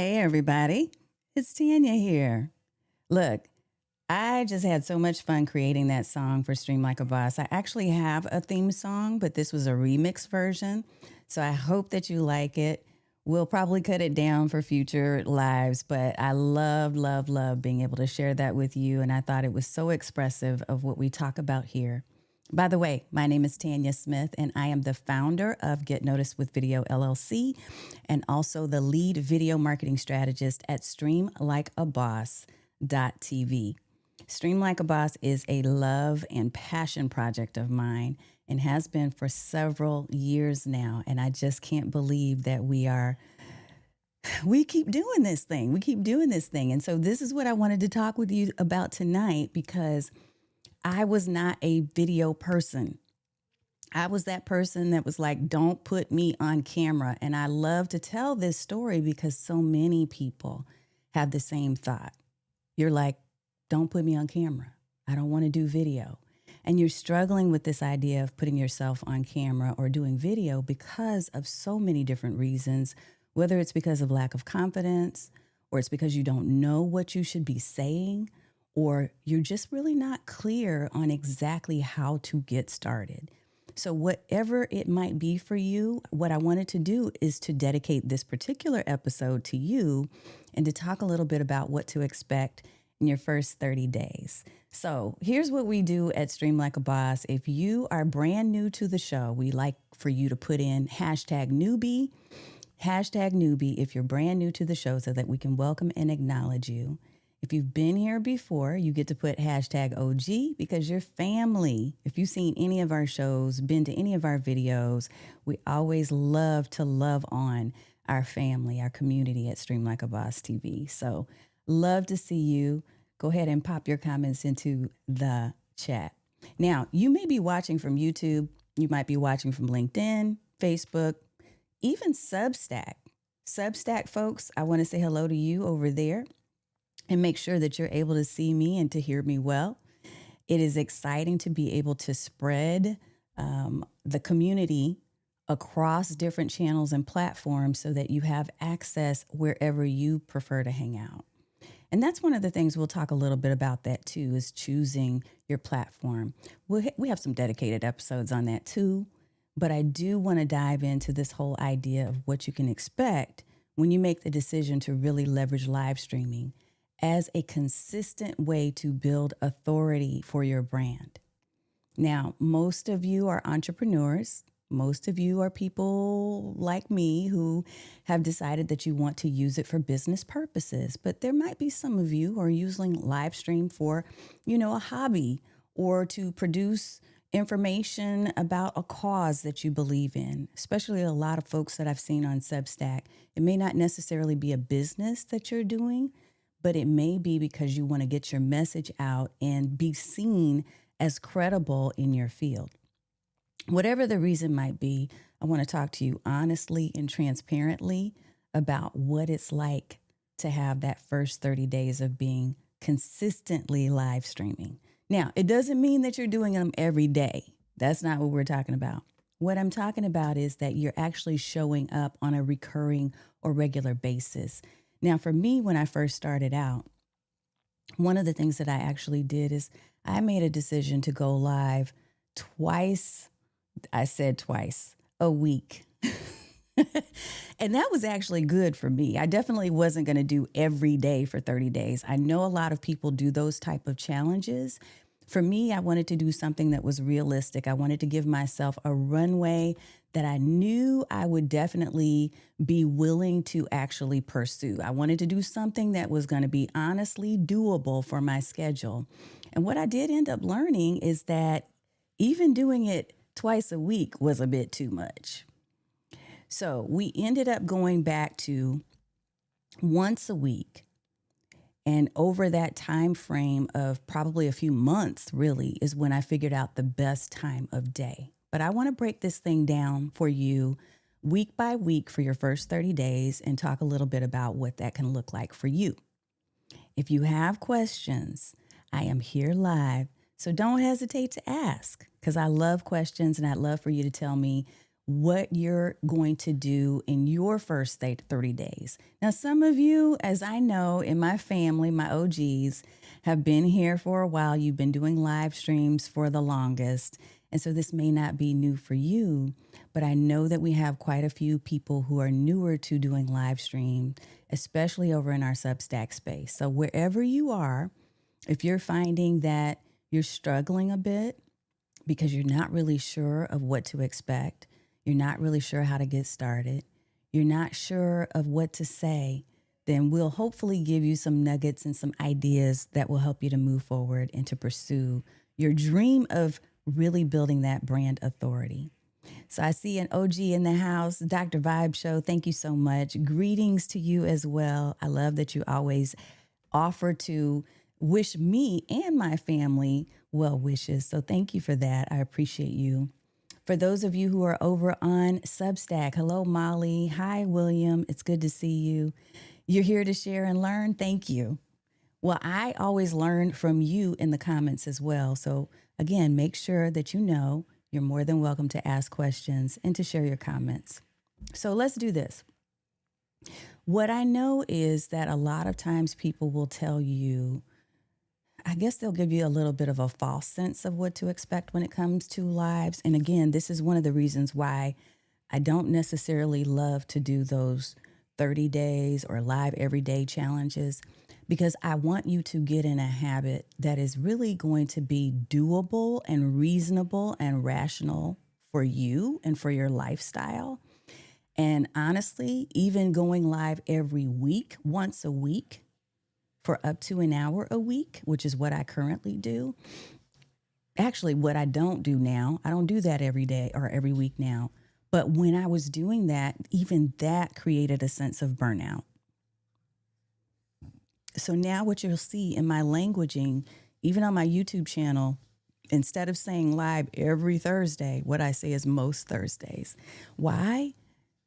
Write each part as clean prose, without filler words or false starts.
Hey, everybody. It's Tanya here. Look, I just had so much fun creating that song for Stream Like a Boss. I actually have a theme song, but this was a remix version. So I hope that you like it. We'll probably cut it down for future lives, but I love, love, love being able to share that with you. And I thought it was so expressive of what we talk about here. By the way, my name is Tanya Smith, and I am the founder of Get Noticed with Video LLC and also the lead video marketing strategist at streamlikeaboss.tv. Stream Like a Boss is a love and passion project of mine and has been for several years now. And I just can't believe that we keep doing this thing. We keep doing this thing. And so this is what I wanted to talk with you about tonight because I was not a video person. I was that person that was like, don't put me on camera. And I love to tell this story because so many people have the same thought. You're like, don't put me on camera. I don't want to do video. And you're struggling with this idea of putting yourself on camera or doing video because of so many different reasons, whether it's because of lack of confidence, or it's because you don't know what you should be saying, or you're just really not clear on exactly how to get started. So whatever it might be for you, what I wanted to do is to dedicate this particular episode to you and to talk a little bit about what to expect in your first 30 days. So here's what we do at Stream Like a Boss. If you are brand new to the show, we like for you to put in #newbie if you're brand new to the show so that we can welcome and acknowledge you. If you've been here before, you get to put #OG because you're family. If you've seen any of our shows, been to any of our videos, we always love to love on our family, our community at Stream Like a Boss TV. So love to see you. Go ahead and pop your comments into the chat. Now, you may be watching from YouTube. You might be watching from LinkedIn, Facebook, even Substack. Substack folks, I want to say hello to you over there. And make sure that you're able to see me and to hear me well. It is exciting to be able to spread the community across different channels and platforms so that you have access wherever you prefer to hang out. And that's one of the things we'll talk a little bit about that too, is choosing your platform. We have some dedicated episodes on that too, but I do want to dive into this whole idea of what you can expect when you make the decision to really leverage live streaming as a consistent way to build authority for your brand. Now, most of you are entrepreneurs. Most of you are people like me who have decided that you want to use it for business purposes. But there might be some of you who are using live stream for, a hobby or to produce information about a cause that you believe in, especially a lot of folks that I've seen on Substack. It may not necessarily be a business that you're doing, but it may be because you want to get your message out and be seen as credible in your field. Whatever the reason might be, I want to talk to you honestly and transparently about what it's like to have that first 30 days of being consistently live streaming. Now, it doesn't mean that you're doing them every day. That's not what we're talking about. What I'm talking about is that you're actually showing up on a recurring or regular basis. Now, for me, when I first started out, one of the things that I actually did is I made a decision to go live twice a week. And that was actually good for me. I definitely wasn't going to do every day for 30 days. I know a lot of people do those type of challenges. For me, I wanted to do something that was realistic. I wanted to give myself a runway that I knew I would definitely be willing to actually pursue. I wanted to do something that was going to be honestly doable for my schedule. And what I did end up learning is that even doing it twice a week was a bit too much. So we ended up going back to once a week. And over that time frame of probably a few months, really, is when I figured out the best time of day. But I want to break this thing down for you week by week for your first 30 days and talk a little bit about what that can look like for you. If you have questions, I am here live. So don't hesitate to ask, because I love questions and I'd love for you to tell me what you're going to do in your first 30 days. Now, some of you, as I know in my family, my OGs, have been here for a while. You've been doing live streams for the longest. And so this may not be new for you, but I know that we have quite a few people who are newer to doing live stream, especially over in our Substack space. So wherever you are, if you're finding that you're struggling a bit because you're not really sure of what to expect, you're not really sure how to get started, you're not sure of what to say, then we'll hopefully give you some nuggets and some ideas that will help you to move forward and to pursue your dream of really building that brand authority. So I see an OG in the house, Dr. Vibe Show. Thank you so much. Greetings to you as well. I love that you always offer to wish me and my family well wishes. So thank you for that. I appreciate you. For those of you who are over on Substack, hello, Molly. Hi, William. It's good to see you. You're here to share and learn. Thank you. Well, I always learn from you in the comments as well. So again, make sure that you know you're more than welcome to ask questions and to share your comments. So let's do this. What I know is that a lot of times people will tell you, I guess they'll give you a little bit of a false sense of what to expect when it comes to lives. And again, this is one of the reasons why I don't necessarily love to do those 30 days or live everyday challenges, because I want you to get in a habit that is really going to be doable and reasonable and rational for you and for your lifestyle. And honestly, even going live every week, once a week, for up to an hour a week, which is what I currently do. Actually, what I don't do now, I don't do that every day or every week now. But when I was doing that, even that created a sense of burnout. So now what you'll see in my languaging, even on my YouTube channel, instead of saying live every Thursday, what I say is most Thursdays. Why?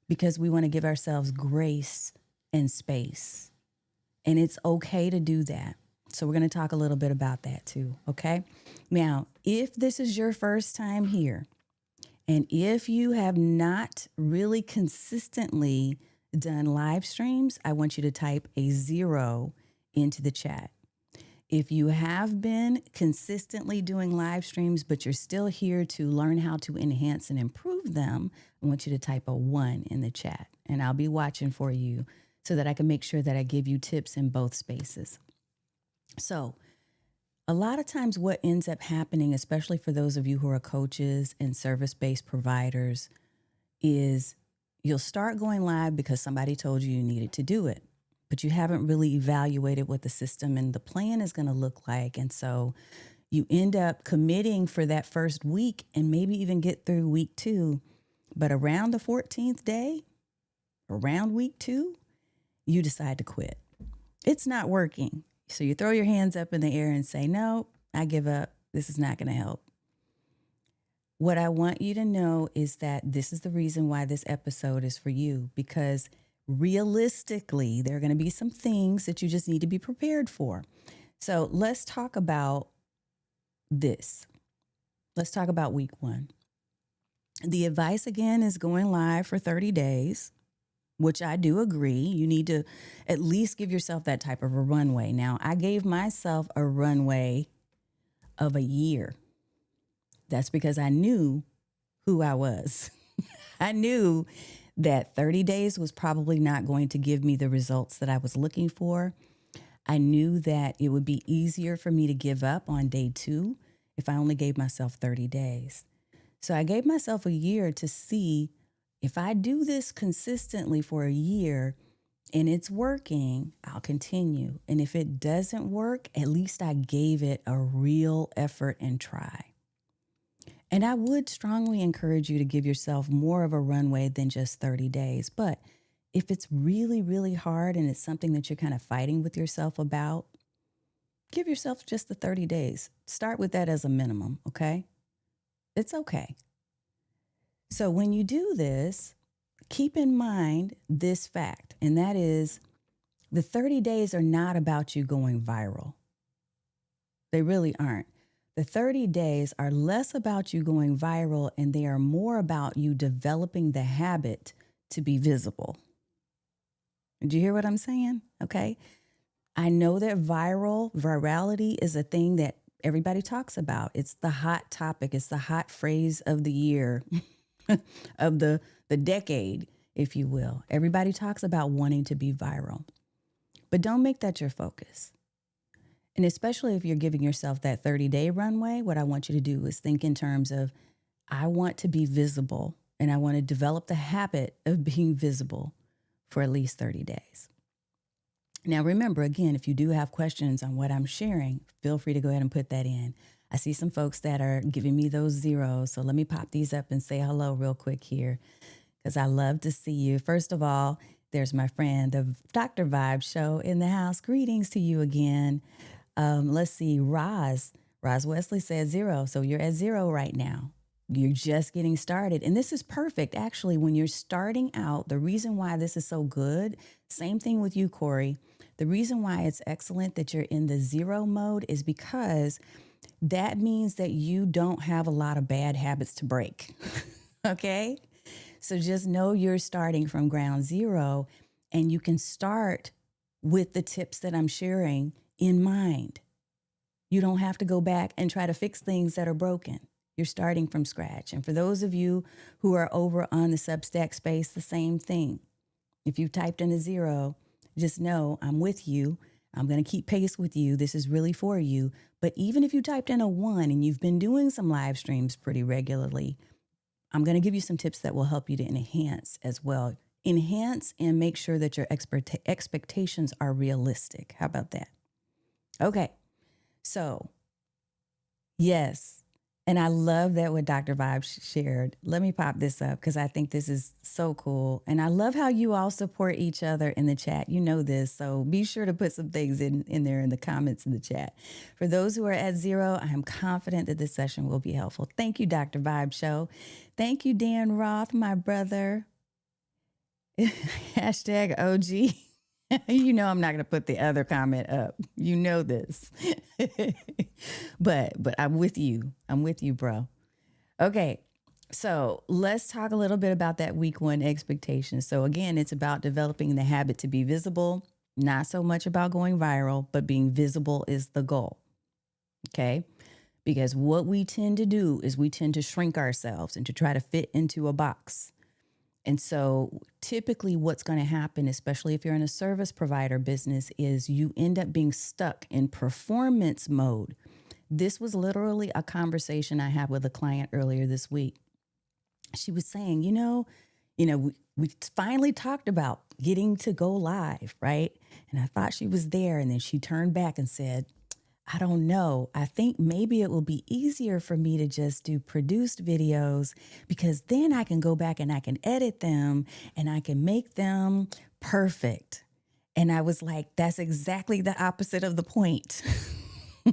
Because we want to give ourselves grace and space. And it's okay to do that. So we're going to talk a little bit about that too, okay? Now, if this is your first time here, and if you have not really consistently done live streams, I want you to type a 0 into the chat. If you have been consistently doing live streams, but you're still here to learn how to enhance and improve them, I want you to type a 1 in the chat, and I'll be watching for you so that I can make sure that I give you tips in both spaces. So a lot of times what ends up happening, especially for those of you who are coaches and service-based providers, is you'll start going live because somebody told you you needed to do it, but you haven't really evaluated what the system and the plan is going to look like. And so you end up committing for that first week and maybe even get through week 2. But around the 14th day, around week 2, you decide to quit. It's not working. So you throw your hands up in the air and say, no, I give up. This is not going to help. What I want you to know is that this is the reason why this episode is for you, because realistically, there are going to be some things that you just need to be prepared for. So let's talk about this. Let's talk about week 1. The advice again is going live for 30 days, which I do agree. You need to at least give yourself that type of a runway. Now, I gave myself a runway of a year. That's because I knew who I was. I knew that 30 days was probably not going to give me the results that I was looking for. I knew that it would be easier for me to give up on day 2 if I only gave myself 30 days. So I gave myself a year to see if I do this consistently for a year and it's working, I'll continue. And if it doesn't work, at least I gave it a real effort and try. And I would strongly encourage you to give yourself more of a runway than just 30 days. But if it's really, really hard and it's something that you're kind of fighting with yourself about, give yourself just the 30 days. Start with that as a minimum, okay? It's okay. So when you do this, keep in mind this fact, and that is the 30 days are not about you going viral. They really aren't. The 30 days are less about you going viral and they are more about you developing the habit to be visible. Did you hear what I'm saying? Okay. I know that virality is a thing that everybody talks about. It's the hot topic, it's the hot phrase of the year, of the decade, if you will. Everybody talks about wanting to be viral, but don't make that your focus. And especially if you're giving yourself that 30-day runway, what I want you to do is think in terms of, I want to be visible and I want to develop the habit of being visible for at least 30 days. Now, remember, again, if you do have questions on what I'm sharing, feel free to go ahead and put that in. I see some folks that are giving me those zeros. So let me pop these up and say hello real quick here, because I love to see you. First of all, there's my friend, the Dr. Vibe Show in the house. Greetings to you again. Let's see, Roz Wesley said 0. So you're at 0 right now. You're just getting started. And this is perfect. Actually, when you're starting out, the reason why this is so good, same thing with you, Corey. The reason why it's excellent that you're in the 0 mode is because that means that you don't have a lot of bad habits to break. Okay? So just know you're starting from ground zero and you can start with the tips that I'm sharing in mind. You don't have to go back and try to fix things that are broken. You're starting from scratch. And for those of you who are over on the Substack space, the same thing. If you typed in a 0, just know I'm with you. I'm going to keep pace with you. This is really for you. But even if you typed in a 1 and you've been doing some live streams pretty regularly, I'm going to give you some tips that will help you to enhance as well. Enhance and make sure that your expectations are realistic. How about that? Okay. So, yes. And I love that what Dr. Vibe shared. Let me pop this up because I think this is so cool. And I love how you all support each other in the chat. You know this. So be sure to put some things in there in the comments in the chat. For those who are at 0, I am confident that this session will be helpful. Thank you, Dr. Vibe Show. Thank you, Dan Roth, my brother. Hashtag OG. You know I'm not going to put the other comment up. You know this. but I'm with you. I'm with you, bro. Okay. So let's talk a little bit about that week 1 expectation. So again, it's about developing the habit to be visible, not so much about going viral, but being visible is the goal. Okay. Because what we tend to do is we tend to shrink ourselves and to try to fit into a box. And so typically what's going to happen, especially if you're in a service provider business, is you end up being stuck in performance mode. This was literally a conversation I had with a client earlier this week. She was saying, we finally talked about getting to go live, right? And I thought she was there. And then she turned back and said, I don't know. I think maybe it will be easier for me to just do produced videos because then I can go back and I can edit them and I can make them perfect. And I was like, that's exactly the opposite of the point.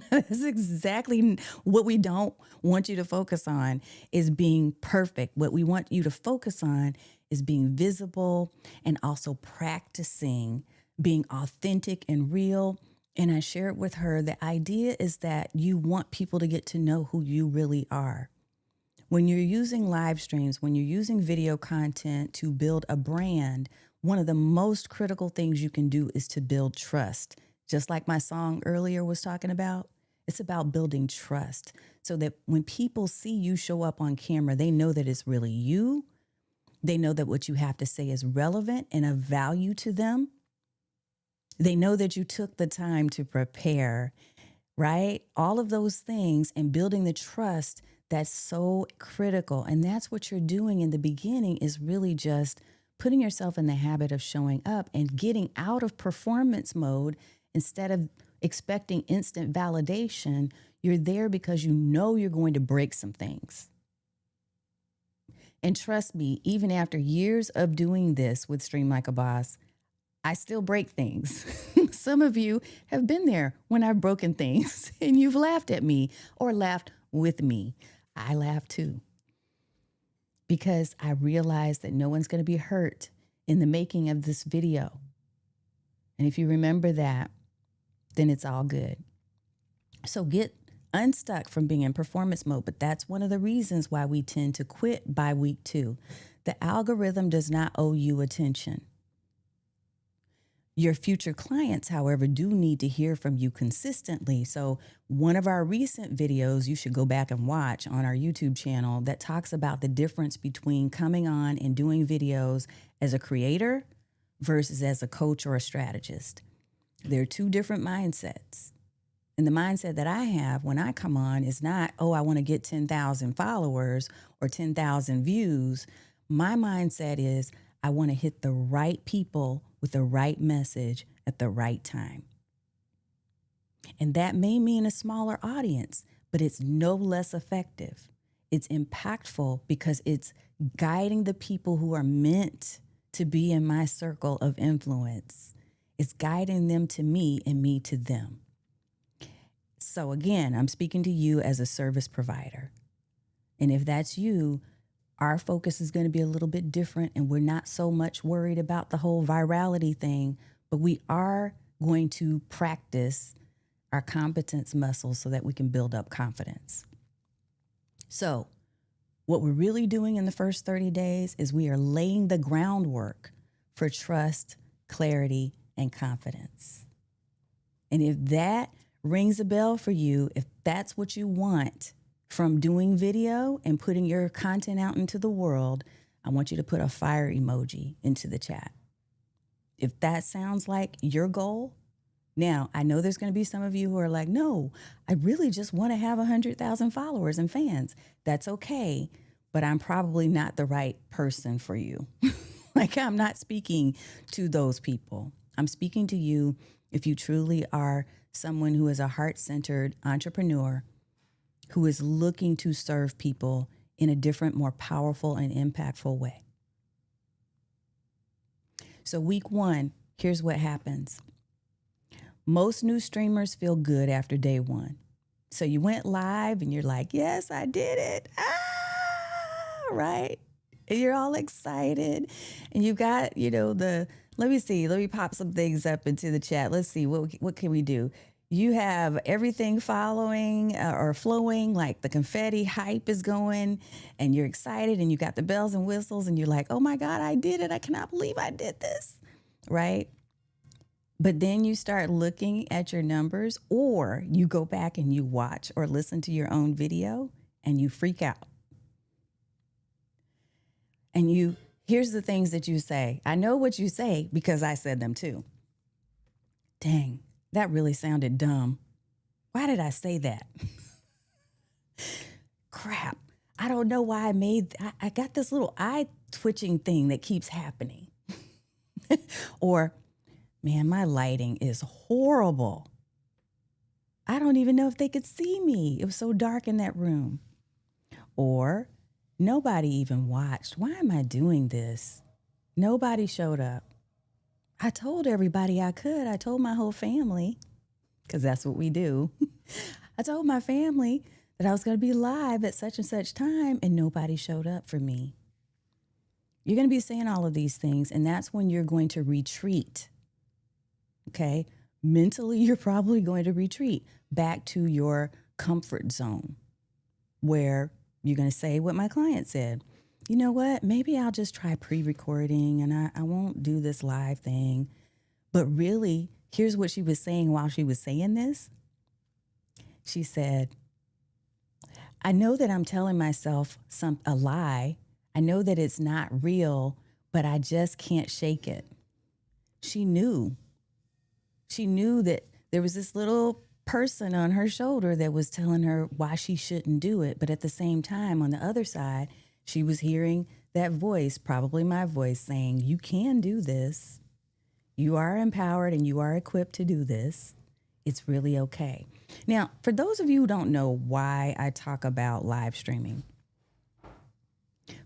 That's exactly what we don't want you to focus on is being perfect. What we want you to focus on is being visible and also practicing being authentic and real. And I shared with her the idea is that you want people to get to know who you really are. When you're using live streams, when you're using video content to build a brand, one of the most critical things you can do is to build trust. Just like my song earlier was talking about, it's about building trust so that when people see you show up on camera, they know that it's really you. They know that what you have to say is relevant and of value to them. They know that you took the time to prepare, right? All of those things and building the trust, that's so critical. And that's what you're doing in the beginning is really just putting yourself in the habit of showing up and getting out of performance mode instead of expecting instant validation. You're there because you know you're going to break some things. And trust me, even after years of doing this with Stream Like a Boss, I still break things. Some of you have been there when I've broken things and you've laughed at me or laughed with me. I laugh too because I realize that no one's going to be hurt in the making of this video. And if you remember that, then it's all good. So get unstuck from being in performance mode. But that's one of the reasons why we tend to quit by week 2. The algorithm does not owe you attention. Your future clients, however, do need to hear from you consistently. So one of our recent videos you should go back and watch on our YouTube channel that talks about the difference between coming on and doing videos as a creator versus as a coach or a strategist. There are 2 different mindsets. And the mindset that I have when I come on is not, oh, I want to get 10,000 followers or 10,000 views. My mindset is I want to hit the right people with the right message at the right time. And that may mean a smaller audience, but it's no less effective. It's impactful because it's guiding the people who are meant to be in my circle of influence. It's guiding them to me and me to them. So again, I'm speaking to you as a service provider. And if that's you, our focus is going to be a little bit different, and we're not so much worried about the whole virality thing, but we are going to practice our competence muscles so that we can build up confidence. So what we're really doing in the first 30 days is we are laying the groundwork for trust, clarity, and confidence. And if that rings a bell for you, if that's what you want from doing video and putting your content out into the world, I want you to put a fire emoji into the chat. If that sounds like your goal, now I know there's going to be some of you who are like, no, I really just want to have 100,000 followers and fans. That's okay, but I'm probably not the right person for you. Like, I'm not speaking to those people. I'm speaking to you if you truly are someone who is a heart-centered entrepreneur who is looking to serve people in a different, more powerful and impactful way. So week 1, here's what happens. Most new streamers feel good after day 1. So you went live and you're like, yes, I did it. Right? And you're all excited. And you got, let me pop some things up into the chat. Let's see, what can we do? You have everything following or flowing, like the confetti hype is going, and you're excited, and you got the bells and whistles, and you're like, oh my God, I did it. I cannot believe I did this, right? But then you start looking at your numbers, or you go back and you watch or listen to your own video and you freak out. And here's the things that you say. I know what you say because I said them too. Dang. That really sounded dumb. Why did I say that? Crap. I don't know why I got this little eye twitching thing that keeps happening. Or, man, my lighting is horrible. I don't even know if they could see me. It was so dark in that room. Or, nobody even watched. Why am I doing this? Nobody showed up. I told everybody I could. I told my whole family, because that's what we do. I told my family that I was going to be live at such and such time, and nobody showed up for me. You're going to be saying all of these things, and that's when you're going to retreat. Okay? Mentally, you're probably going to retreat back to your comfort zone, where you're going to say what my client said. You know what? Maybe I'll just try pre-recording and I won't do this live thing. But really, here's what she was saying while she was saying this. She said, I know that I'm telling myself a lie. I know that it's not real, but I just can't shake it. She knew that there was this little person on her shoulder that was telling her why she shouldn't do it. But at the same time, on the other side, she was hearing that voice, probably my voice, saying, you can do this. You are empowered and you are equipped to do this. It's really okay. Now, for those of you who don't know why I talk about live streaming,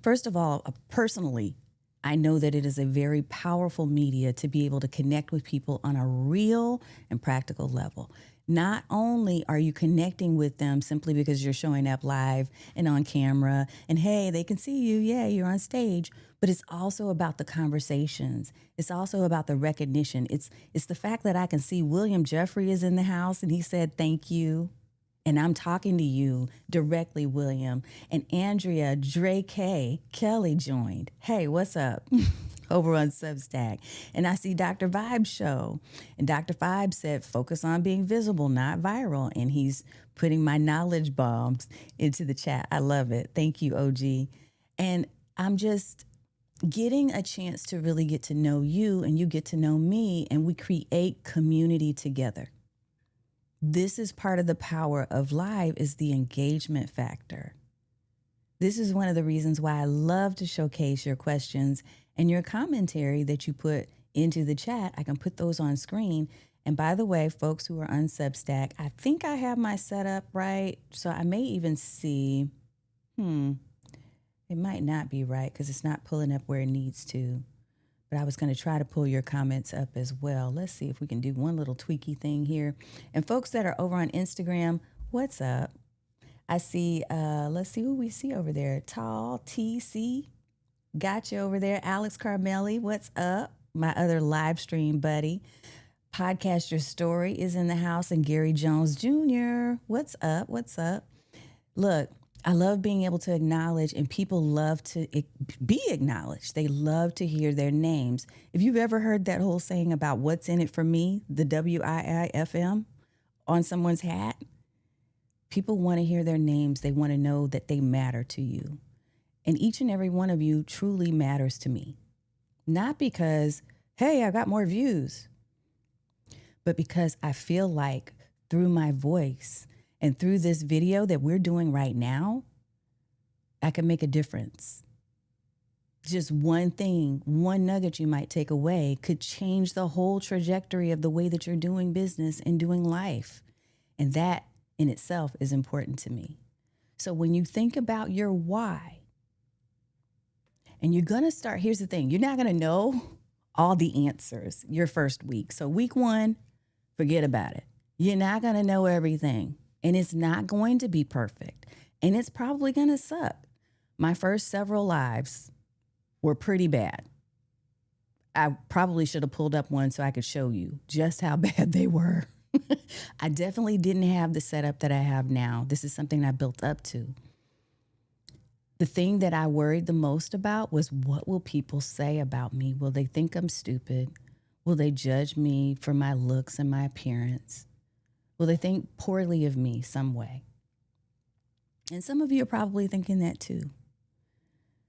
first of all, personally, I know that it is a very powerful media to be able to connect with people on a real and practical level. Not only are you connecting with them simply because you're showing up live and on camera and, hey, they can see you. Yeah, you're on stage. But it's also about the conversations. It's also about the recognition. It's the fact that I can see William Jeffrey is in the house and he said, thank you. And I'm talking to you directly, William. And Andrea Dre K. Kelly joined. Hey, what's up? Over on Substack. And I see Dr. Vibe show. And Dr. Vibe said, focus on being visible, not viral. And he's putting my knowledge bombs into the chat. I love it. Thank you, OG. And I'm just getting a chance to really get to know you and you get to know me, and we create community together. This is part of the power of live, is the engagement factor. This is one of the reasons why I love to showcase your questions and your commentary that you put into the chat. I can put those on screen. And by the way, folks who are on Substack, I think I have my setup right. So I may even see, it might not be right because it's not pulling up where it needs to. But I was going to try to pull your comments up as well. Let's see if we can do one little tweaky thing here. And folks that are over on Instagram, what's up? I see, let's see who we see over there. Tall TC, got you over there. Alex Carmelli, what's up? My other live stream buddy. Podcast Your Story is in the house. And Gary Jones Jr., what's up? What's up? Look, I love being able to acknowledge, and people love to be acknowledged. They love to hear their names. If you've ever heard that whole saying about what's in it for me, the WIIFM on someone's hat, people want to hear their names. They want to know that they matter to you. And each and every one of you truly matters to me. Not because, hey, I got more views, but because I feel like through my voice and through this video that we're doing right now, I can make a difference. Just one thing, one nugget you might take away could change the whole trajectory of the way that you're doing business and doing life. And that in itself is important to me. So when you think about your why, and you're going to start, here's the thing, you're not going to know all the answers your first week. So week 1, forget about it. You're not going to know everything. And it's not going to be perfect. And it's probably going to suck. My first several lives were pretty bad. I probably should have pulled up one so I could show you just how bad they were. I definitely didn't have the setup that I have now. This is something I built up to. The thing that I worried the most about was, what will people say about me? Will they think I'm stupid? Will they judge me for my looks and my appearance? Will they think poorly of me some way? And some of you are probably thinking that too.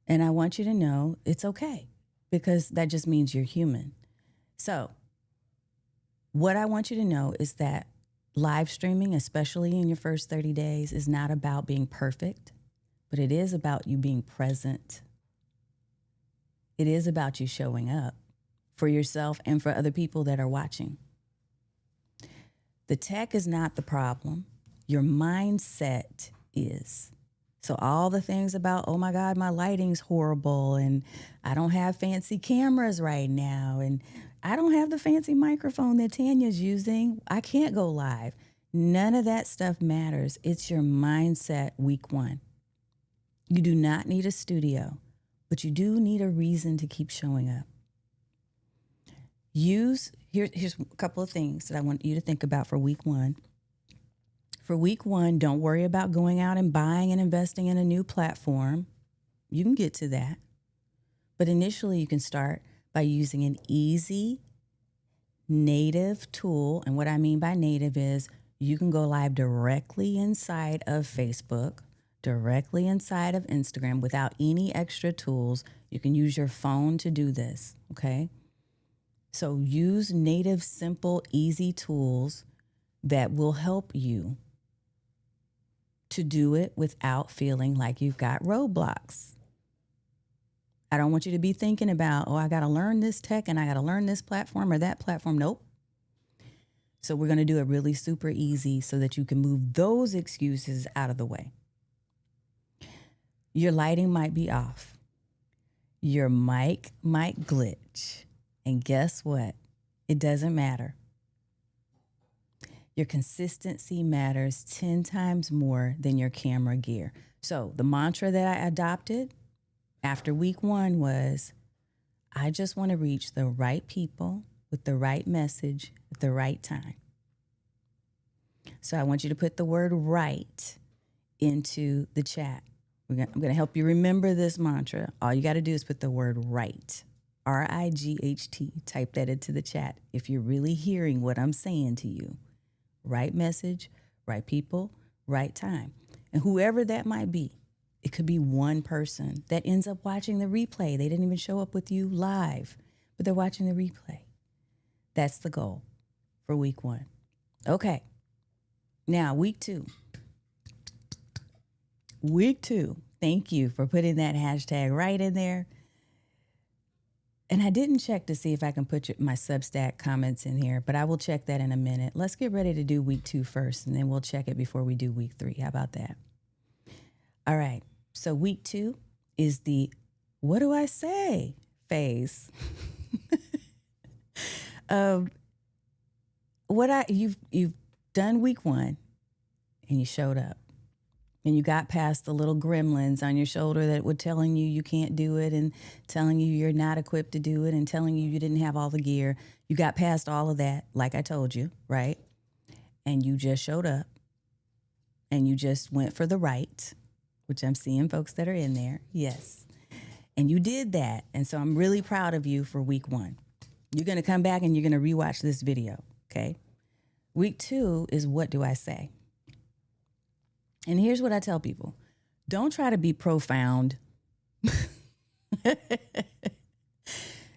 And I want you to know it's okay, because that just means you're human. So what I want you to know is that live streaming, especially in your first 30 days, is not about being perfect, but it is about you being present. It is about you showing up for yourself and for other people that are watching. The tech is not the problem. Your mindset is. So all the things about, oh my God, my lighting's horrible, and I don't have fancy cameras right now, and I don't have the fancy microphone that Tanya's using, I can't go live. None of that stuff matters. It's your mindset week 1. You do not need a studio, but you do need a reason to keep showing up. Here's a couple of things that I want you to think about for week 1. For week 1, don't worry about going out and buying and investing in a new platform. You can get to that. But initially, you can start by using an easy native tool. And what I mean by native is you can go live directly inside of Facebook, directly inside of Instagram without any extra tools. You can use your phone to do this, okay? So use native, simple, easy tools that will help you to do it without feeling like you've got roadblocks. I don't want you to be thinking about, oh, I got to learn this tech and I got to learn this platform or that platform. Nope. So we're going to do it really super easy so that you can move those excuses out of the way. Your lighting might be off. Your mic might glitch. And guess what? It doesn't matter. Your consistency matters 10 times more than your camera gear. So the mantra that I adopted after week 1 was, I just want to reach the right people with the right message at the right time. So I want you to put the word right into the chat. I'm going to help you remember this mantra. All you got to do is put the word right. RIGHT. Type that into the chat if you're really hearing what I'm saying to you. Right message, right people, right time. And whoever that might be, it could be one person that ends up watching the replay. They didn't even show up with you live, but they're watching the replay. That's the goal for week 1. Okay. Now, week 2. Week 2. Thank you for putting that hashtag right in there. And I didn't check to see if I can put my Substack comments in here, but I will check that in a minute. Let's get ready to do week 2 first, and then we'll check it before we do week 3. How about that? All right. So week 2 is the what do I say phase. You've done week 1 and you showed up. And you got past the little gremlins on your shoulder that were telling you can't do it and telling you you're not equipped to do it and telling you didn't have all the gear. You got past all of that, like I told you, right? And you just showed up and you just went for the right, which I'm seeing folks that are in there. Yes. And you did that. And so I'm really proud of you for week 1. You're going to come back and you're going to rewatch this video, okay? Week 2 is what do I say? And here's what I tell people. Don't try to be profound. Do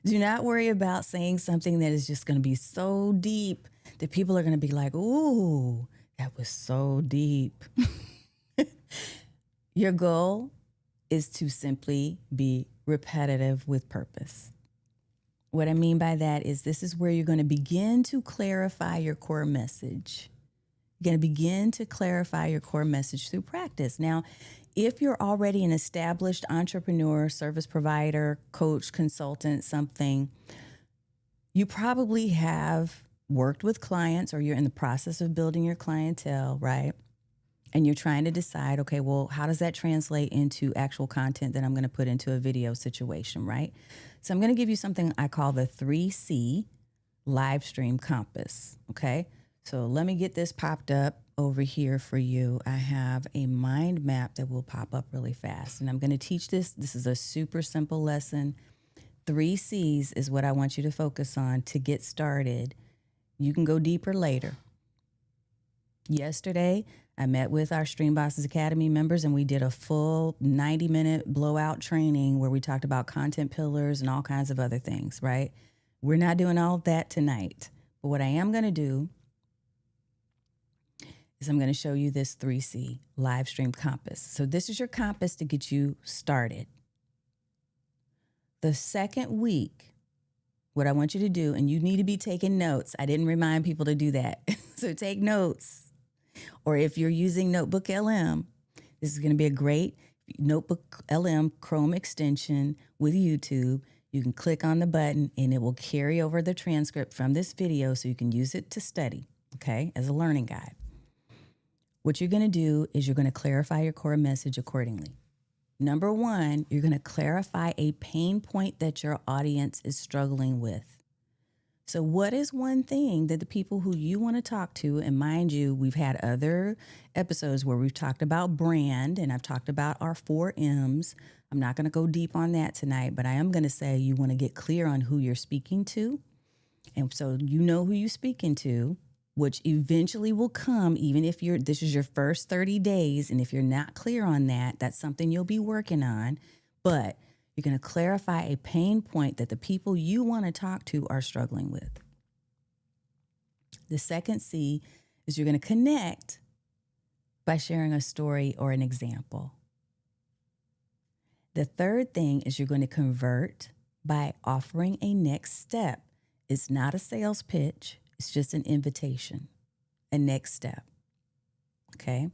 not worry about saying something that is just going to be so deep that people are going to be like, ooh, that was so deep. Your goal is to simply be repetitive with purpose. What I mean by that is this is where you're going to begin to clarify your core message. You're going to begin to clarify your core message through practice. Now, if you're already an established entrepreneur, service provider, coach, consultant, something, you probably have worked with clients or you're in the process of building your clientele, right? And you're trying to decide, okay, well, how does that translate into actual content that I'm going to put into a video situation, right? So I'm going to give you something I call the 3C live stream compass, okay? So let me get this popped up over here for you. I have a mind map that will pop up really fast. And I'm going to teach this. This is a super simple lesson. 3 C's is what I want you to focus on to get started. You can go deeper later. Yesterday, I met with our Stream Bosses Academy members and we did a full 90-minute blowout training where we talked about content pillars and all kinds of other things, right? We're not doing all of that tonight. But what I am going to do is I'm going to show you this 3C live stream compass. So this is your compass to get you started. The second week, what I want you to do, and you need to be taking notes. I didn't remind people to do that. So take notes. Or if you're using Notebook LM, this is going to be a great Notebook LM Chrome extension with YouTube. You can click on the button and it will carry over the transcript from this video so you can use it to study, okay, as a learning guide. What you're going to do is you're going to clarify your core message accordingly. Number 1, you're going to clarify a pain point that your audience is struggling with. So what is one thing that the people who you want to talk to, and mind you, we've had other episodes where we've talked about brand and I've talked about our 4 M's. I'm not going to go deep on that tonight, but I am going to say you want to get clear on who you're speaking to. And so you know who you're speaking to, which eventually will come even if this is your first 30 days. And if you're not clear on that, that's something you'll be working on. But you're going to clarify a pain point that the people you want to talk to are struggling with. The second C is you're going to connect by sharing a story or an example. The third thing is you're going to convert by offering a next step. It's not a sales pitch. It's just an invitation, a next step. Okay.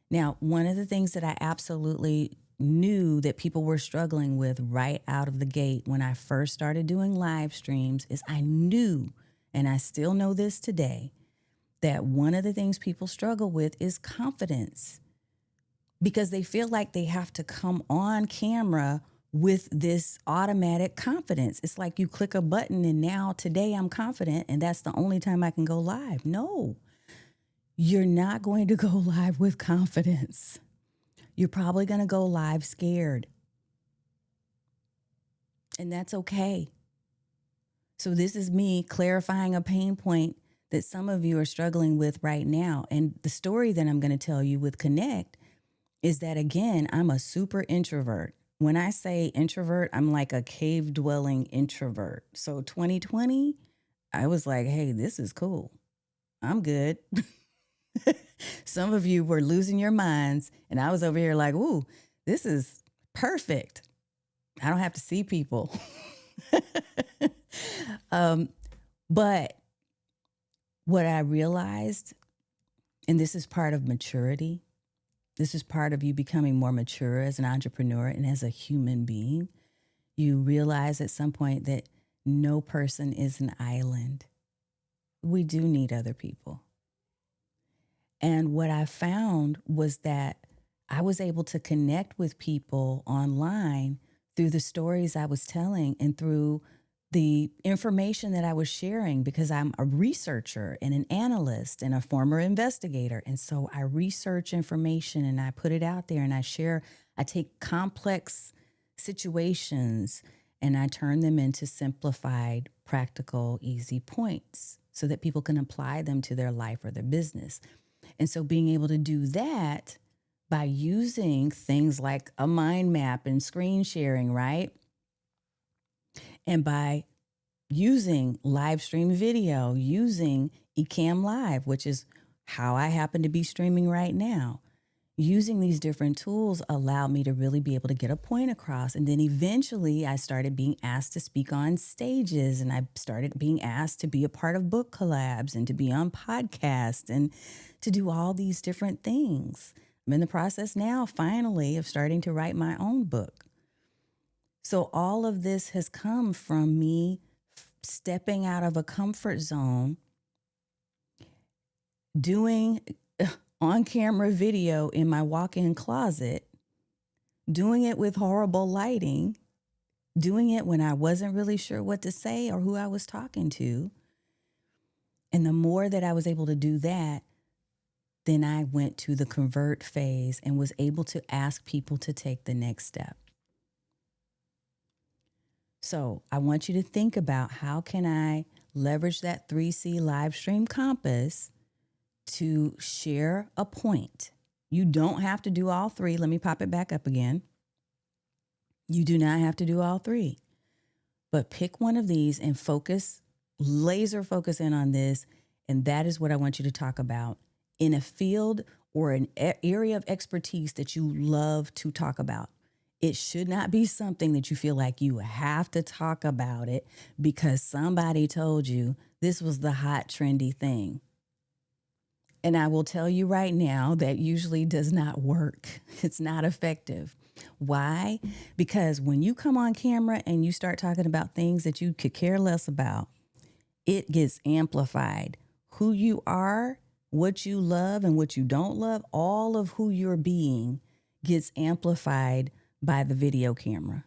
Now, one of the things that I absolutely knew that people were struggling with right out of the gate when I first started doing live streams is I knew, and I still know this today, that one of the things people struggle with is confidence because they feel like they have to come on camera with this automatic confidence. It's like you click a button and now today I'm confident and that's the only time I can go live. No, you're not going to go live with confidence. You're probably going to go live scared. And that's okay. So this is me clarifying a pain point that some of you are struggling with right now. And the story that I'm going to tell you with Connect is that, again, I'm a super introvert. When I say introvert, I'm like a cave dwelling introvert. So 2020, I was like, hey, this is cool. I'm good. Some of you were losing your minds, and I was over here like, ooh, this is perfect. I don't have to see people. But what I realized, and this is part of maturity, this is part of you becoming more mature as an entrepreneur and as a human being, you realize at some point that no person is an island. We do need other people. And what I found was that I was able to connect with people online through the stories I was telling and through the information that I was sharing, because I'm a researcher and an analyst and a former investigator. And so I research information and I put it out there and I share, I take complex situations and I turn them into simplified, practical, easy points so that people can apply them to their life or their business. And so being able to do that by using things like a mind map and screen sharing, right? And by using live stream video, using Ecamm Live, which is how I happen to be streaming right now, using these different tools allowed me to really be able to get a point across. And then eventually I started being asked to speak on stages, and I started being asked to be a part of book collabs and to be on podcasts and to do all these different things. I'm in the process now, finally, of starting to write my own book. So all of this has come from me stepping out of a comfort zone, doing on-camera video in my walk-in closet, doing it with horrible lighting, doing it when I wasn't really sure what to say or who I was talking to. And the more that I was able to do that, then I went to the convert phase and was able to ask people to take the next step. So I want you to think about, how can I leverage that 3C live stream compass to share a point? You don't have to do all three. Let me pop it back up again. You do not have to do all three, but pick one of these and focus, laser focus in on this. And that is what I want you to talk about in a field or an area of expertise that you love to talk about. It should not be something that you feel like you have to talk about it because somebody told you this was the hot, trendy thing. And I will tell you right now that usually does not work. It's not effective. Why? Because when you come on camera and you start talking about things that you could care less about, it gets amplified. Who you are, what you love and what you don't love, all of who you're being gets amplified by the video camera.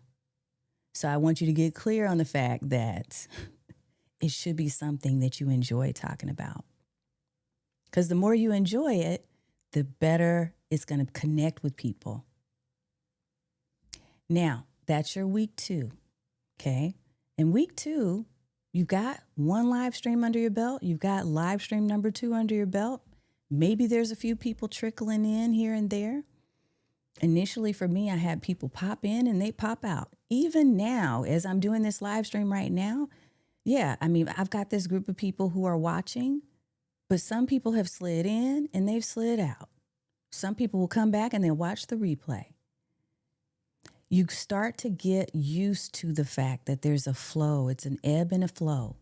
So I want you to get clear on the fact that it should be something that you enjoy talking about. Because the more you enjoy it, the better it's going to connect with people. Now, that's your week 2, okay? In week 2, you've got one live stream under your belt. You've got live stream number 2 under your belt. Maybe there's a few people trickling in here and there. Initially for me, I had people pop in and they pop out. Even now, as I'm doing this live stream right now, yeah, I mean, I've got this group of people who are watching, but some people have slid in and they've slid out. Some people will come back and they'll watch the replay. You start to get used to the fact that there's a flow. It's an ebb and a flow.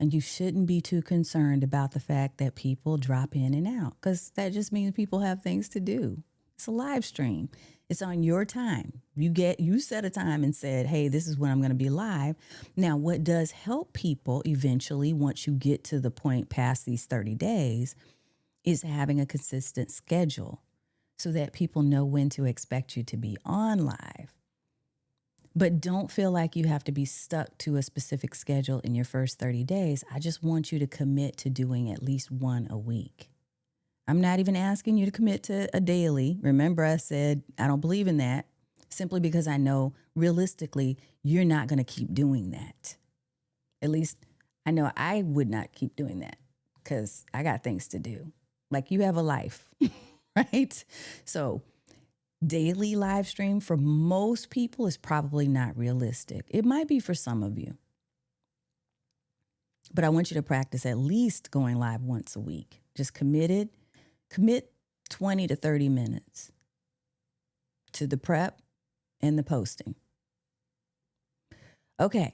And you shouldn't be too concerned about the fact that people drop in and out, because that just means people have things to do. It's a live stream. It's on your time. You set a time and said, hey, this is when I'm going to be live. Now, what does help people eventually, once you get to the point past these 30 days, is having a consistent schedule so that people know when to expect you to be on live. But don't feel like you have to be stuck to a specific schedule in your first 30 days. I just want you to commit to doing at least one a week. I'm not even asking you to commit to a daily. Remember, I said I don't believe in that simply because I know realistically you're not going to keep doing that. At least I know I would not keep doing that because I got things to do. Like you have a life, right? So, daily live stream for most people is probably not realistic. It might be for some of you, but I want you to practice at least going live once a week. Just commit 20 to 30 minutes to the prep and the posting. Okay.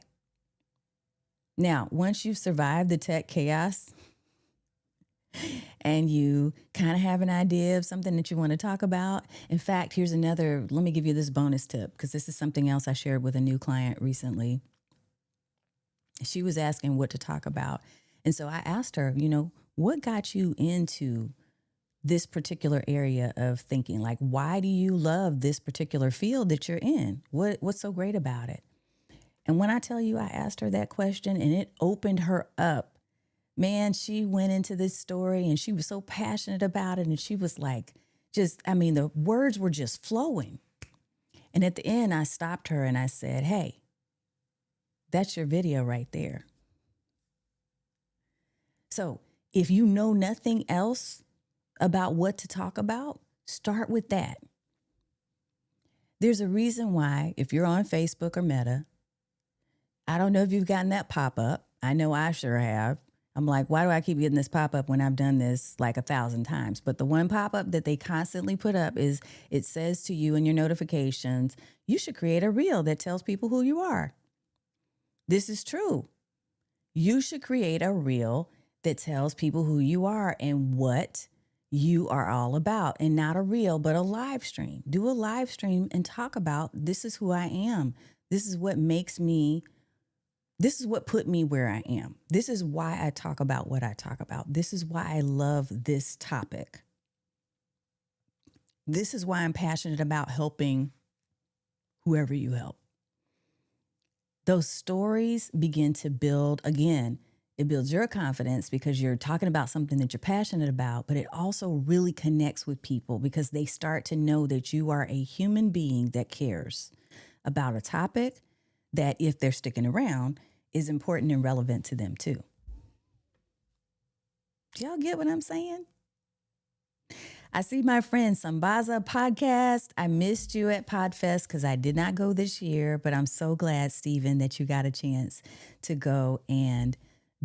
Now, once you've survived the tech chaos and you kind of have an idea of something that you want to talk about, in fact, let me give you this bonus tip because this is something else I shared with a new client recently. She was asking what to talk about. And so I asked her, what got you into this particular area of thinking? Like, why do you love this particular field that you're in? What's so great about it? And when I tell you, I asked her that question and it opened her up. Man, she went into this story and she was so passionate about it. And she was like, the words were just flowing. And at the end, I stopped her and I said, hey, that's your video right there. So if you know nothing else about what to talk about, start with that. There's a reason why, if you're on Facebook or Meta, I don't know if you've gotten that pop-up. I know I sure have. I'm like, why do I keep getting this pop-up when I've done this like 1,000 times? But the one pop-up that they constantly put up is it says to you in your notifications, you should create a reel that tells people who you are. This is true. You should create a reel that tells people who you are and what you are all about, and not a reel, but a live stream. Do a live stream and talk about, this is who I am. This is what put me where I am. This is why I talk about what I talk about. This is why I love this topic. This is why I'm passionate about helping whoever you help. Those stories begin to build, again, it builds your confidence because you're talking about something that you're passionate about, but it also really connects with people because they start to know that you are a human being that cares about a topic that, if they're sticking around, is important and relevant to them too. Do y'all get what I'm saying? I see my friend Sambaza Podcast. I missed you at Podfest because I did not go this year, but I'm so glad, Stephen, that you got a chance to go and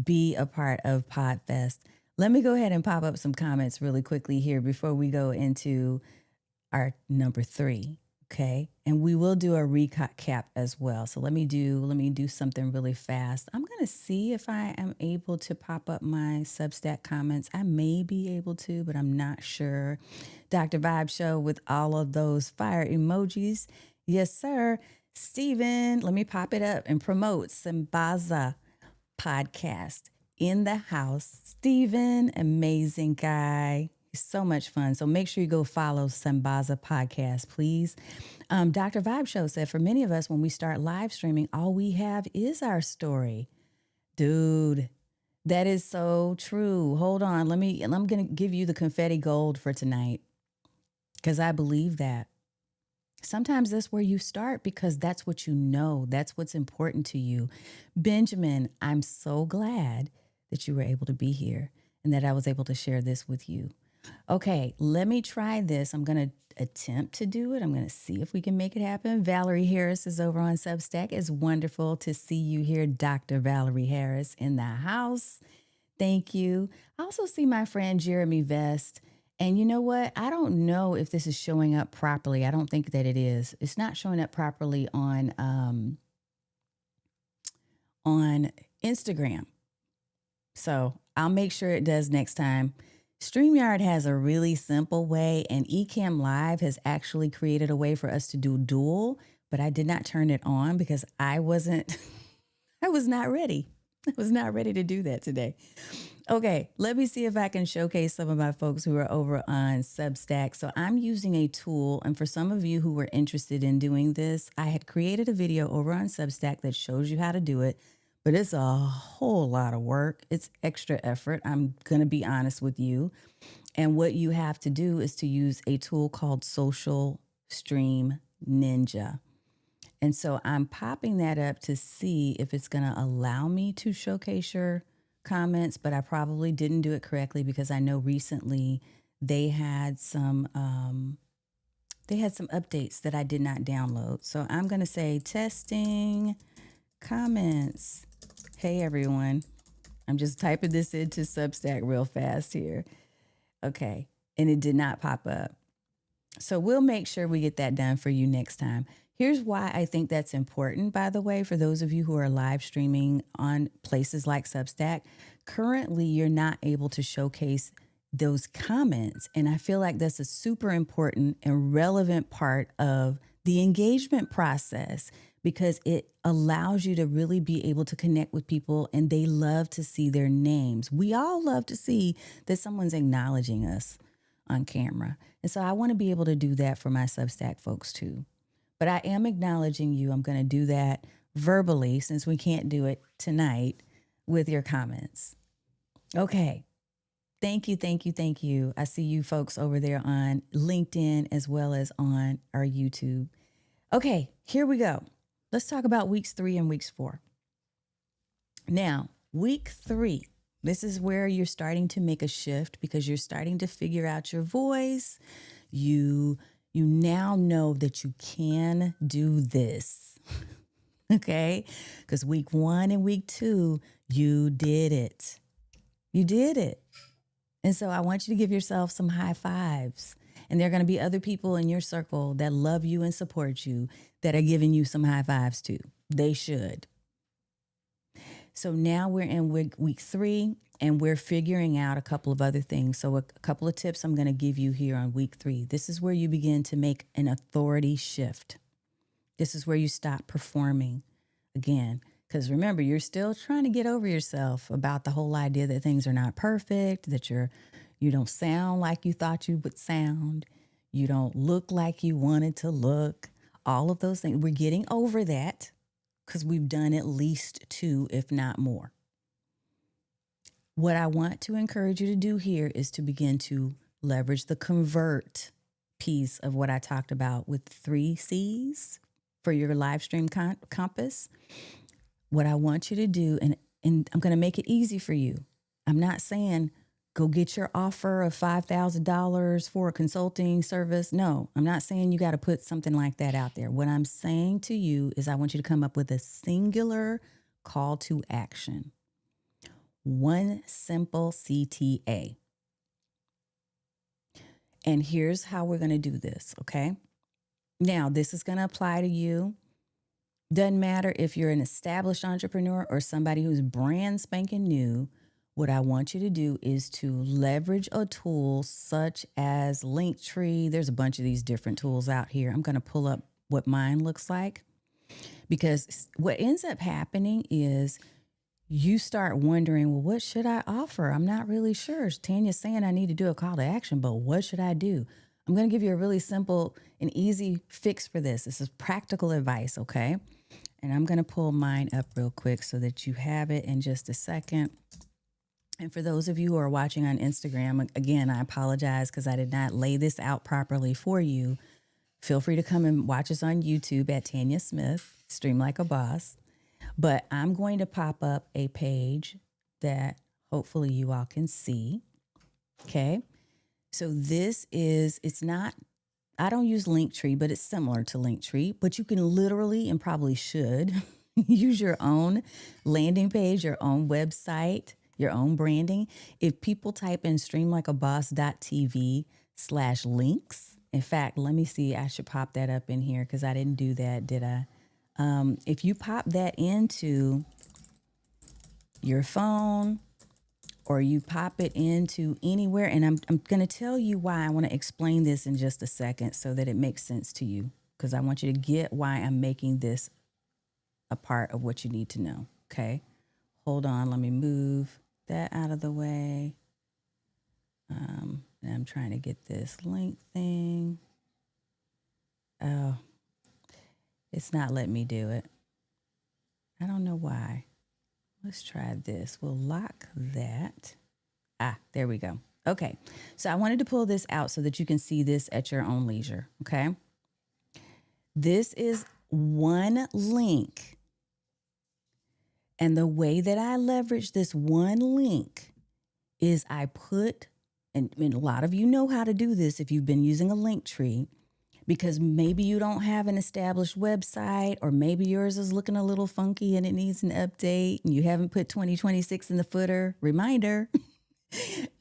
be a part of Podfest. Let me go ahead and pop up some comments really quickly here before we go into our number 3. Okay. And we will do a recap as well. So let me do something really fast. I'm going to see if I am able to pop up my Substack comments. I may be able to, but I'm not sure. Dr. Vibe Show with all of those fire emojis. Yes, sir. Steven, let me pop it up and promote Sambaza Podcast in the house. Steven, amazing guy. So much fun. So make sure you go follow Sambaza Podcast, please. Dr. Vibe Show said, for many of us, when we start live streaming, all we have is our story. Dude, that is so true. Hold on. I'm going to give you the confetti gold for tonight because I believe that. Sometimes that's where you start because that's what you know. That's what's important to you. Benjamin, I'm so glad that you were able to be here and that I was able to share this with you. Okay, let me try this. I'm going to attempt to do it. I'm going to see if we can make it happen. Valerie Harris is over on Substack. It's wonderful to see you here, Dr. Valerie Harris, in the house. Thank you. I also see my friend Jeremy Vest. And you know what? I don't know if this is showing up properly. I don't think that it is. It's not showing up properly on Instagram. So I'll make sure it does next time. StreamYard has a really simple way, and Ecamm Live has actually created a way for us to do dual, but I did not turn it on because I was not ready. I was not ready to do that today. Okay, let me see if I can showcase some of my folks who are over on Substack. So I'm using a tool, and for some of you who were interested in doing this, I had created a video over on Substack that shows you how to do it, but it's a whole lot of work. It's extra effort. I'm going to be honest with you. And what you have to do is to use a tool called Social Stream Ninja. And so I'm popping that up to see if it's going to allow me to showcase your comments, but I probably didn't do it correctly because I know recently they had some updates that I did not download. So I'm going to say testing comments. Hey everyone. I'm just typing this into Substack real fast here. Okay. And it did not pop up. So we'll make sure we get that done for you next time. Here's why I think that's important, by the way, for those of you who are live streaming on places like Substack. Currently, you're not able to showcase those comments. And I feel like that's a super important and relevant part of the engagement process because it allows you to really be able to connect with people and they love to see their names. We all love to see that someone's acknowledging us on camera. And so I want to be able to do that for my Substack folks too. But I am acknowledging you. I'm going to do that verbally since we can't do it tonight with your comments. Okay. Thank you, thank you, thank you. I see you folks over there on LinkedIn as well as on our YouTube. Okay, here we go. Let's talk about weeks 3 and weeks 4. Now, week 3, this is where you're starting to make a shift because you're starting to figure out your voice. You now know that you can do this. Okay? Because week 1 and week 2, you did it. You did it. And so I want you to give yourself some high fives. And there are going to be other people in your circle that love you and support you that are giving you some high fives too. They should. So now we're in week 3 and we're figuring out a couple of other things. So a couple of tips I'm going to give you here on week 3. This is where you begin to make an authority shift. This is where you stop performing again. Because remember, you're still trying to get over yourself about the whole idea that things are not perfect, that you don't sound like you thought you would sound, you don't look like you wanted to look, all of those things. We're getting over that because we've done at least 2, if not more. What I want to encourage you to do here is to begin to leverage the convert piece of what I talked about with 3 C's for your live stream compass. What I want you to do, and I'm going to make it easy for you. I'm not saying go get your offer of $5,000 for a consulting service. No, I'm not saying you got to put something like that out there. What I'm saying to you is I want you to come up with a singular call to action. One simple CTA. And here's how we're going to do this, okay? Now, this is going to apply to you. Doesn't matter if you're an established entrepreneur or somebody who's brand spanking new. What I want you to do is to leverage a tool such as Linktree. There's a bunch of these different tools out here. I'm going to pull up what mine looks like because what ends up happening is you start wondering, well, what should I offer? I'm not really sure. Tanya's saying I need to do a call to action, but what should I do? I'm going to give you a really simple and easy fix for this. This is practical advice, okay? And I'm going to pull mine up real quick so that you have it in just a second. And for those of you who are watching on Instagram, again, I apologize because I did not lay this out properly for you. Feel free to come and watch us on YouTube at Tanya Smith, Stream Like a Boss. But I'm going to pop up a page that hopefully you all can see. Okay. So this is, it's not, I don't use Linktree, but it's similar to Linktree. But you can literally and probably should use your own landing page, your own website, your own branding. If people type in streamlikeaboss.tv/links, in fact, let me see, I should pop that up in here because I didn't do that, did I? If you pop that into your phone or you pop it into anywhere, and I'm going to tell you why. I want to explain this in just a second so that it makes sense to you, because I want you to get why I'm making this a part of what you need to know. Okay. Hold on. Let me move that out of the way. And I'm trying to get this link thing. Oh, it's not letting me do it. I don't know why. Let's try this. We'll lock that. There we go. Okay. So I wanted to pull this out so that you can see this at your own leisure. Okay. This is one link. And the way that I leverage this one link is I put, and a lot of you know how to do this if you've been using a link tree, because maybe you don't have an established website, or maybe yours is looking a little funky and it needs an update and you haven't put 2026 in the footer. Reminder.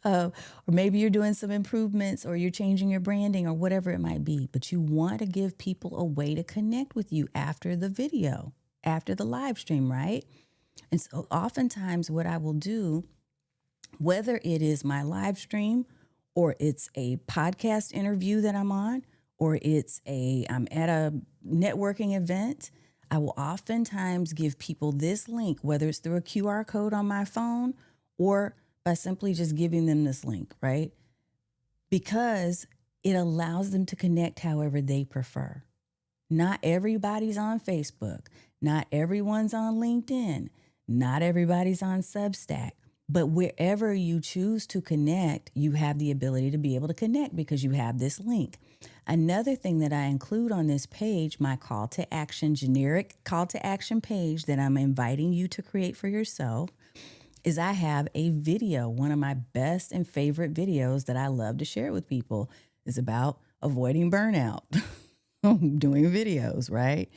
Or maybe you're doing some improvements, or you're changing your branding, or whatever it might be. But you want to give people a way to connect with you after the video, after the live stream, right? And so oftentimes what I will do, whether it is my live stream, or it's a podcast interview that I'm on, or I'm at a networking event, I will oftentimes give people this link, whether it's through a QR code on my phone or by simply just giving them this link, right? Because it allows them to connect however they prefer. Not everybody's on Facebook. Not everyone's on LinkedIn. Not everybody's on Substack. But wherever you choose to connect, you have the ability to be able to connect because you have this link. Another thing that I include on this page, my call to action, generic call to action page that I'm inviting you to create for yourself, is I have a video. One of my best and favorite videos that I love to share with people is about avoiding burnout, doing videos, right?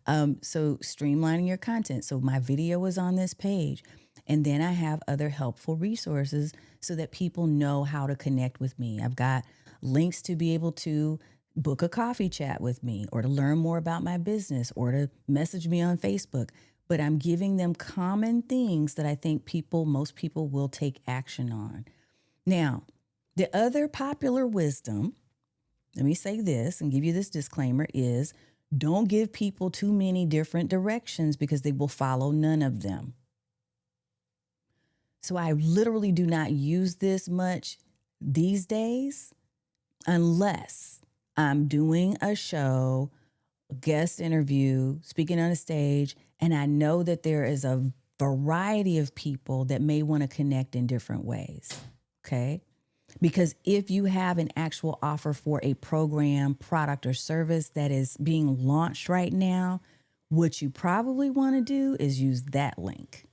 So streamlining your content. So my video is on this page. And then I have other helpful resources so that people know how to connect with me. I've got links to be able to book a coffee chat with me, or to learn more about my business, or to message me on Facebook. But I'm giving them common things that I think most people will take action on. Now, the other popular wisdom, let me say this and give you this disclaimer, is don't give people too many different directions, because they will follow none of them. So I literally do not use this much these days unless I'm doing a show, guest interview, speaking on a stage, and I know that there is a variety of people that may want to connect in different ways, okay? Because if you have an actual offer for a program, product, or service that is being launched right now, what you probably want to do is use that link.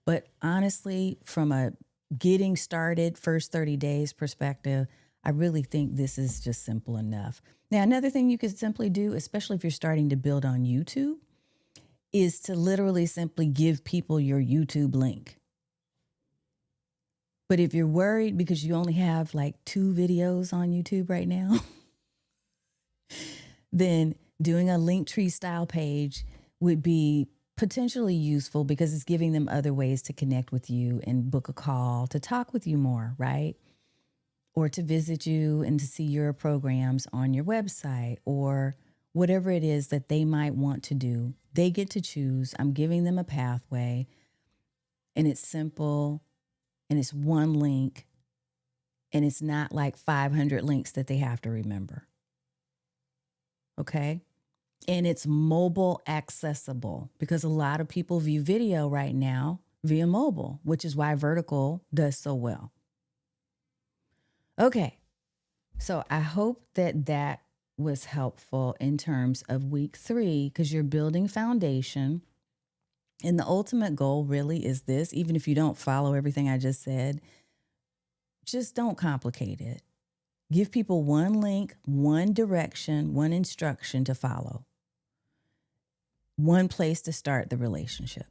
But honestly, from a getting started first 30 days perspective, I really think this is just simple enough. Now, another thing you could simply do, especially if you're starting to build on YouTube, is to literally simply give people your YouTube link. But if you're worried because you only have like 2 videos on YouTube right now, then doing a Linktree style page would be potentially useful, because it's giving them other ways to connect with you and book a call to talk with you more, right? Or to visit you and to see your programs on your website, or whatever it is that they might want to do. They get to choose. I'm giving them a pathway, and it's simple, and it's one link, and it's not like 500 links that they have to remember. Okay? And it's mobile accessible, because a lot of people view video right now via mobile, which is why vertical does so well. Okay, so I hope that was helpful in terms of week 3, because you're building foundation. And the ultimate goal really is this: even if you don't follow everything I just said, just don't complicate it. Give people one link, one direction, one instruction to follow. One place to start the relationship.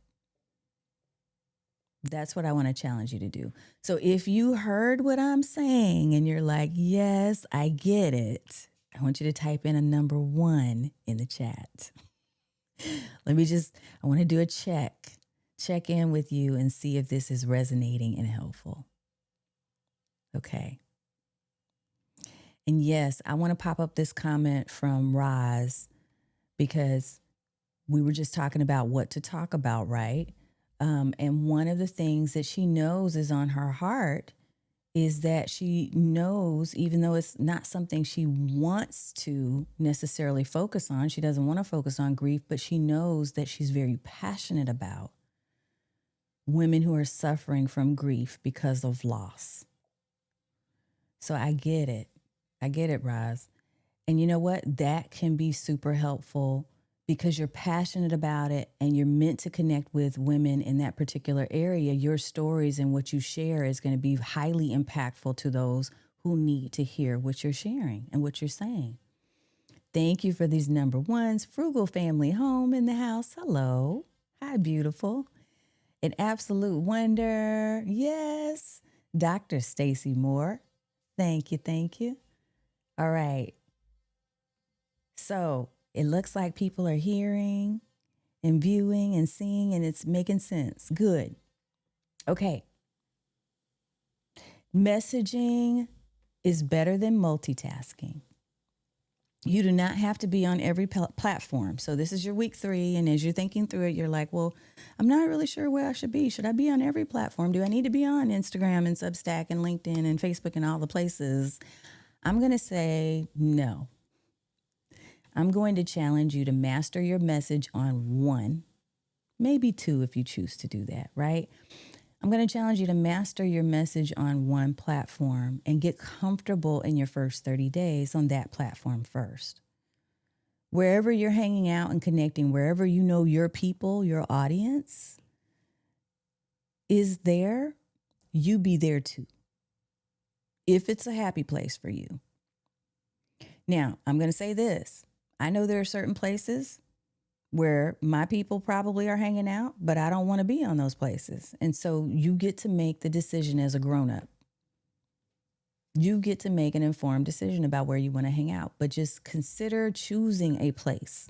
That's what I want to challenge you to do. So if you heard what I'm saying and you're like, yes, I get it, I want you to type in a number 1 in the chat. I want to do a check in with you and see if this is resonating and helpful. Okay. And yes, I want to pop up this comment from Roz, because we were just talking about what to talk about, right? And one of the things that she knows is on her heart is that she knows, even though it's not something she wants to necessarily focus on, she doesn't want to focus on grief, but she knows that she's very passionate about women who are suffering from grief because of loss. So I get it. I get it, Roz. And you know what? That can be super helpful because you're passionate about it and you're meant to connect with women in that particular area. Your stories and what you share is going to be highly impactful to those who need to hear what you're sharing and what you're saying. Thank you for these number ones. Frugal Family Home in the house. Hello. Hi, beautiful. An absolute wonder. Yes. Dr. Stacy Moore. Thank you. Thank you. All right. So it looks like people are hearing and viewing and seeing, and it's making sense. Good. Okay. Messaging is better than multitasking. You do not have to be on every platform. So this is your week 3. And as you're thinking through it, you're like, well, I'm not really sure where I should be. Should I be on every platform? Do I need to be on Instagram and Substack and LinkedIn and Facebook and all the places? I'm going to say no. I'm going to challenge you to master your message on 1, maybe 2 if you choose to do that, right? I'm going to challenge you to master your message on 1 platform and get comfortable in your first 30 days on that platform first. Wherever you're hanging out and connecting, wherever you know your people, your audience is there, you be there too. If it's a happy place for you. Now, I'm going to say this. I know there are certain places where my people probably are hanging out, but I don't want to be on those places. And so you get to make the decision as a grown-up. You get to make an informed decision about where you want to hang out, but just consider choosing a place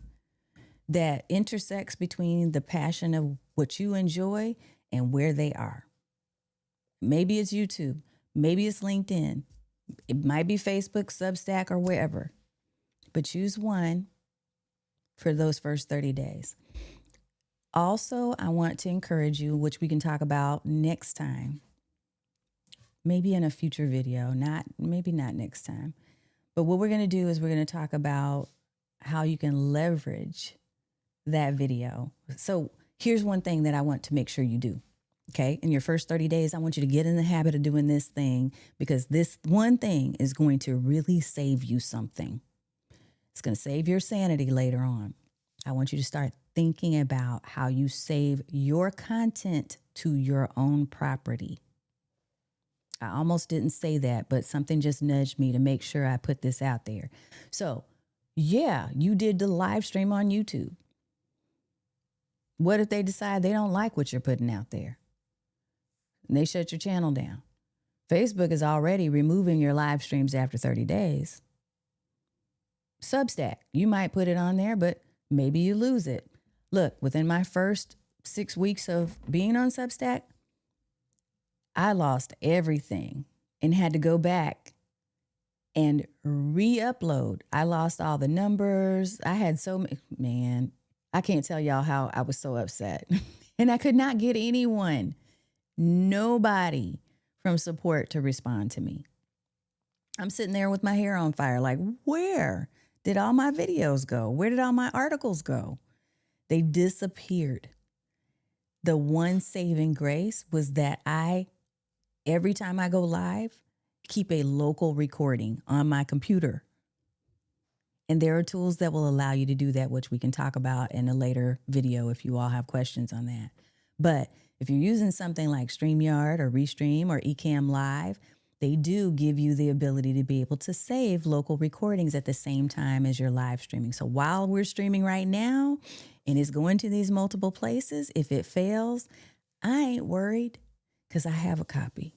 that intersects between the passion of what you enjoy and where they are. Maybe it's YouTube. Maybe it's LinkedIn. It might be Facebook, Substack, or wherever. But choose one for those first 30 days. Also, I want to encourage you, which we can talk about next time, maybe in a future video, maybe not next time. But what we're going to do is we're going to talk about how you can leverage that video. So here's one thing that I want to make sure you do. Okay. In your first 30 days, I want you to get in the habit of doing this thing because this one thing is going to really save you something. It's going to save your sanity later on. I want you to start thinking about how you save your content to your own property. I almost didn't say that, but something just nudged me to make sure I put this out there. So, yeah, you did the live stream on YouTube. What if they decide they don't like what you're putting out there? And they shut your channel down. Facebook is already removing your live streams after 30 days. Substack, you might put it on there, but maybe you lose it. Look, within my first 6 weeks of being on Substack, I lost everything and had to go back and re-upload. I lost all the numbers. I had man, I can't tell y'all how I was so upset. And I could not get nobody from support to respond to me. I'm sitting there with my hair on fire, like, where did all my videos go? Where did all my articles go? They disappeared. The one saving grace was that every time I go live, keep a local recording on my computer. And there are tools that will allow you to do that, which we can talk about in a later video if you all have questions on that. But if you're using something like StreamYard or Restream or Ecamm Live, they do give you the ability to be able to save local recordings at the same time as you're live streaming. So while we're streaming right now and it's going to these multiple places, if it fails, I ain't worried because I have a copy.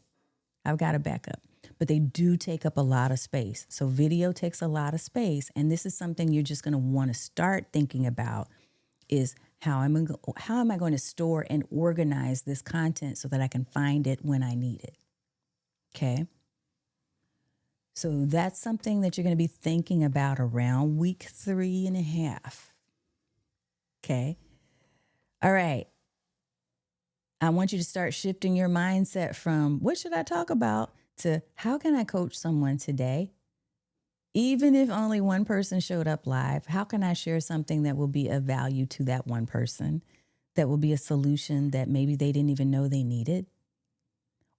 I've got a backup. But they do take up a lot of space. So video takes a lot of space. And this is something you're just going to want to start thinking about is how am I going to store and organize this content so that I can find it when I need it? Okay. So that's something that you're going to be thinking about around week 3.5. Okay. All right. I want you to start shifting your mindset from what should I talk about to how can I coach someone today? Even if only one person showed up live, how can I share something that will be of value to that one person that will be a solution that maybe they didn't even know they needed,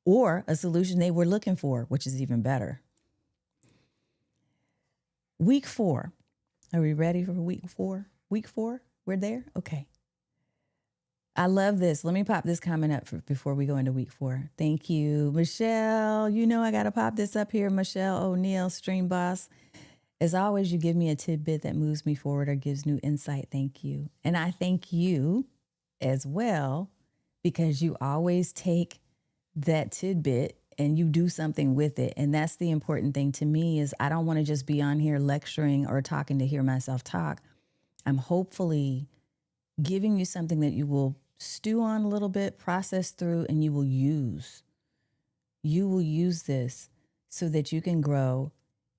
or a solution they were looking for, which is even better. Week 4. Are we ready for week 4? Week 4? We're there? Okay. I love this. Let me pop this comment up before we go into week 4. Thank you, Michelle. You know I got to pop this up here. Michelle O'Neill, Stream Boss. As always, you give me a tidbit that moves me forward or gives new insight. Thank you. And I thank you as well, because you always take that tidbit and you do something with it. And that's the important thing to me, is I don't want to just be on here lecturing or talking to hear myself talk. I'm hopefully giving you something that you will stew on a little bit, process through, and you will use. You will use this so that you can grow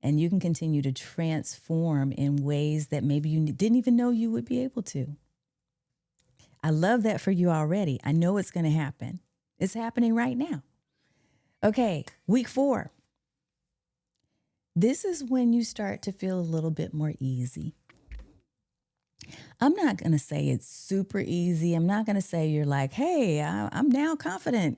and you can continue to transform in ways that maybe you didn't even know you would be able to. I love that for you already. I know it's going to happen. It's happening right now. Okay, week 4. This is when you start to feel a little bit more easy. I'm not going to say it's super easy. I'm not going to say you're like, hey, I'm now confident.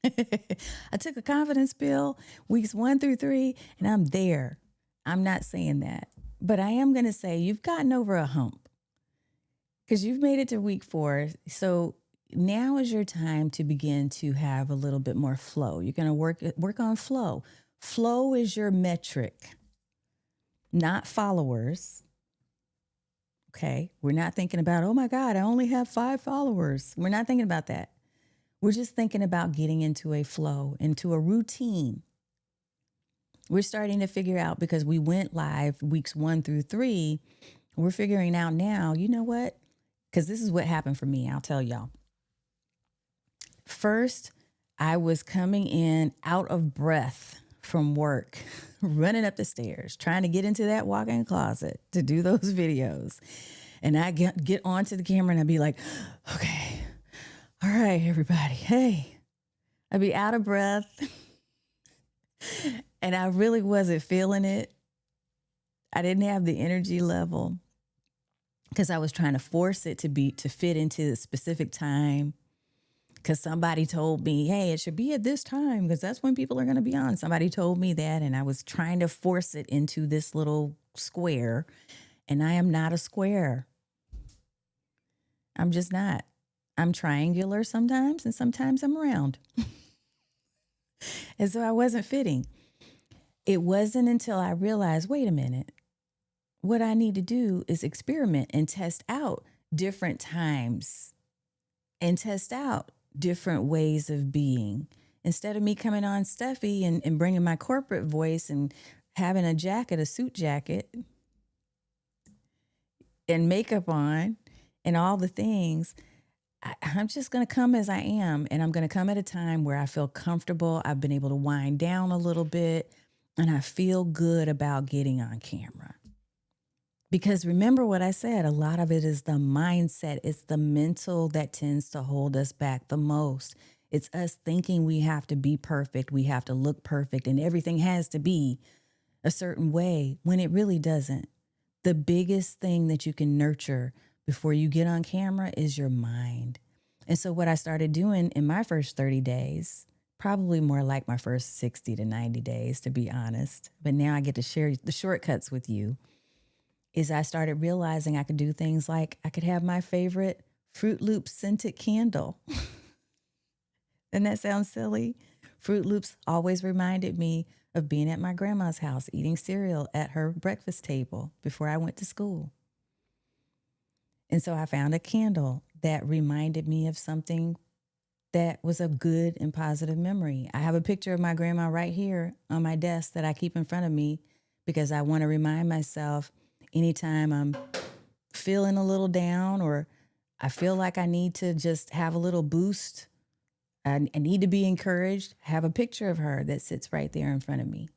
I took a confidence pill weeks 1 through 3 and I'm there. I'm not saying that. But I am going to say you've gotten over a hump because you've made it to week 4. So now is your time to begin to have a little bit more flow. You're going to work on flow. Flow is your metric, not followers. Okay. We're not thinking about, oh my God, I only have 5 followers. We're not thinking about that. We're just thinking about getting into a flow, into a routine. We're starting to figure out, because we went live weeks 1 through 3. We're figuring out now, you know what? Because this is what happened for me. I'll tell y'all. First, I was coming in out of breath from work, running up the stairs, trying to get into that walk-in closet to do those videos. And I get onto the camera and I'd be like, okay, all right, everybody, hey. I'd be out of breath. And I really wasn't feeling it. I didn't have the energy level because I was trying to force it to fit into a specific time. Because somebody told me, hey, it should be at this time because that's when people are going to be on. Somebody told me that, and I was trying to force it into this little square, and I am not a square. I'm just not. I'm triangular sometimes, and sometimes I'm round. And so I wasn't fitting. It wasn't until I realized, wait a minute, what I need to do is experiment and test out different times and test out different ways of being. Instead of me coming on stuffy and bringing my corporate voice and having a suit jacket and makeup on and all the things, I'm just going to come as I am. And I'm going to come at a time where I feel comfortable. I've been able to wind down a little bit and I feel good about getting on camera. Because remember what I said, a lot of it is the mindset. It's the mental that tends to hold us back the most. It's us thinking we have to be perfect. We have to look perfect and everything has to be a certain way when it really doesn't. The biggest thing that you can nurture before you get on camera is your mind. And so what I started doing in my first 30 days, probably more like my first 60 to 90 days, to be honest, but now I get to share the shortcuts with you, is I started realizing I could do things like I could have my favorite Fruit Loops scented candle. Doesn't that sound silly? Fruit Loops always reminded me of being at my grandma's house, eating cereal at her breakfast table before I went to school. And so I found a candle that reminded me of something that was a good and positive memory. I have a picture of my grandma right here on my desk that I keep in front of me because I want to remind myself anytime I'm feeling a little down or I feel like I need to just have a little boost, I need to be encouraged, have a picture of her that sits right there in front of me.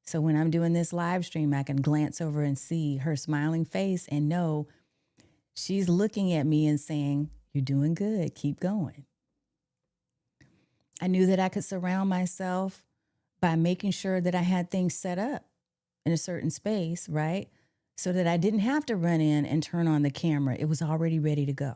So when I'm doing this live stream, I can glance over and see her smiling face and know she's looking at me and saying, you're doing good, keep going. I knew that I could surround myself by making sure that I had things set up in a certain space, right? So that I didn't have to run in and turn on the camera. It was already ready to go.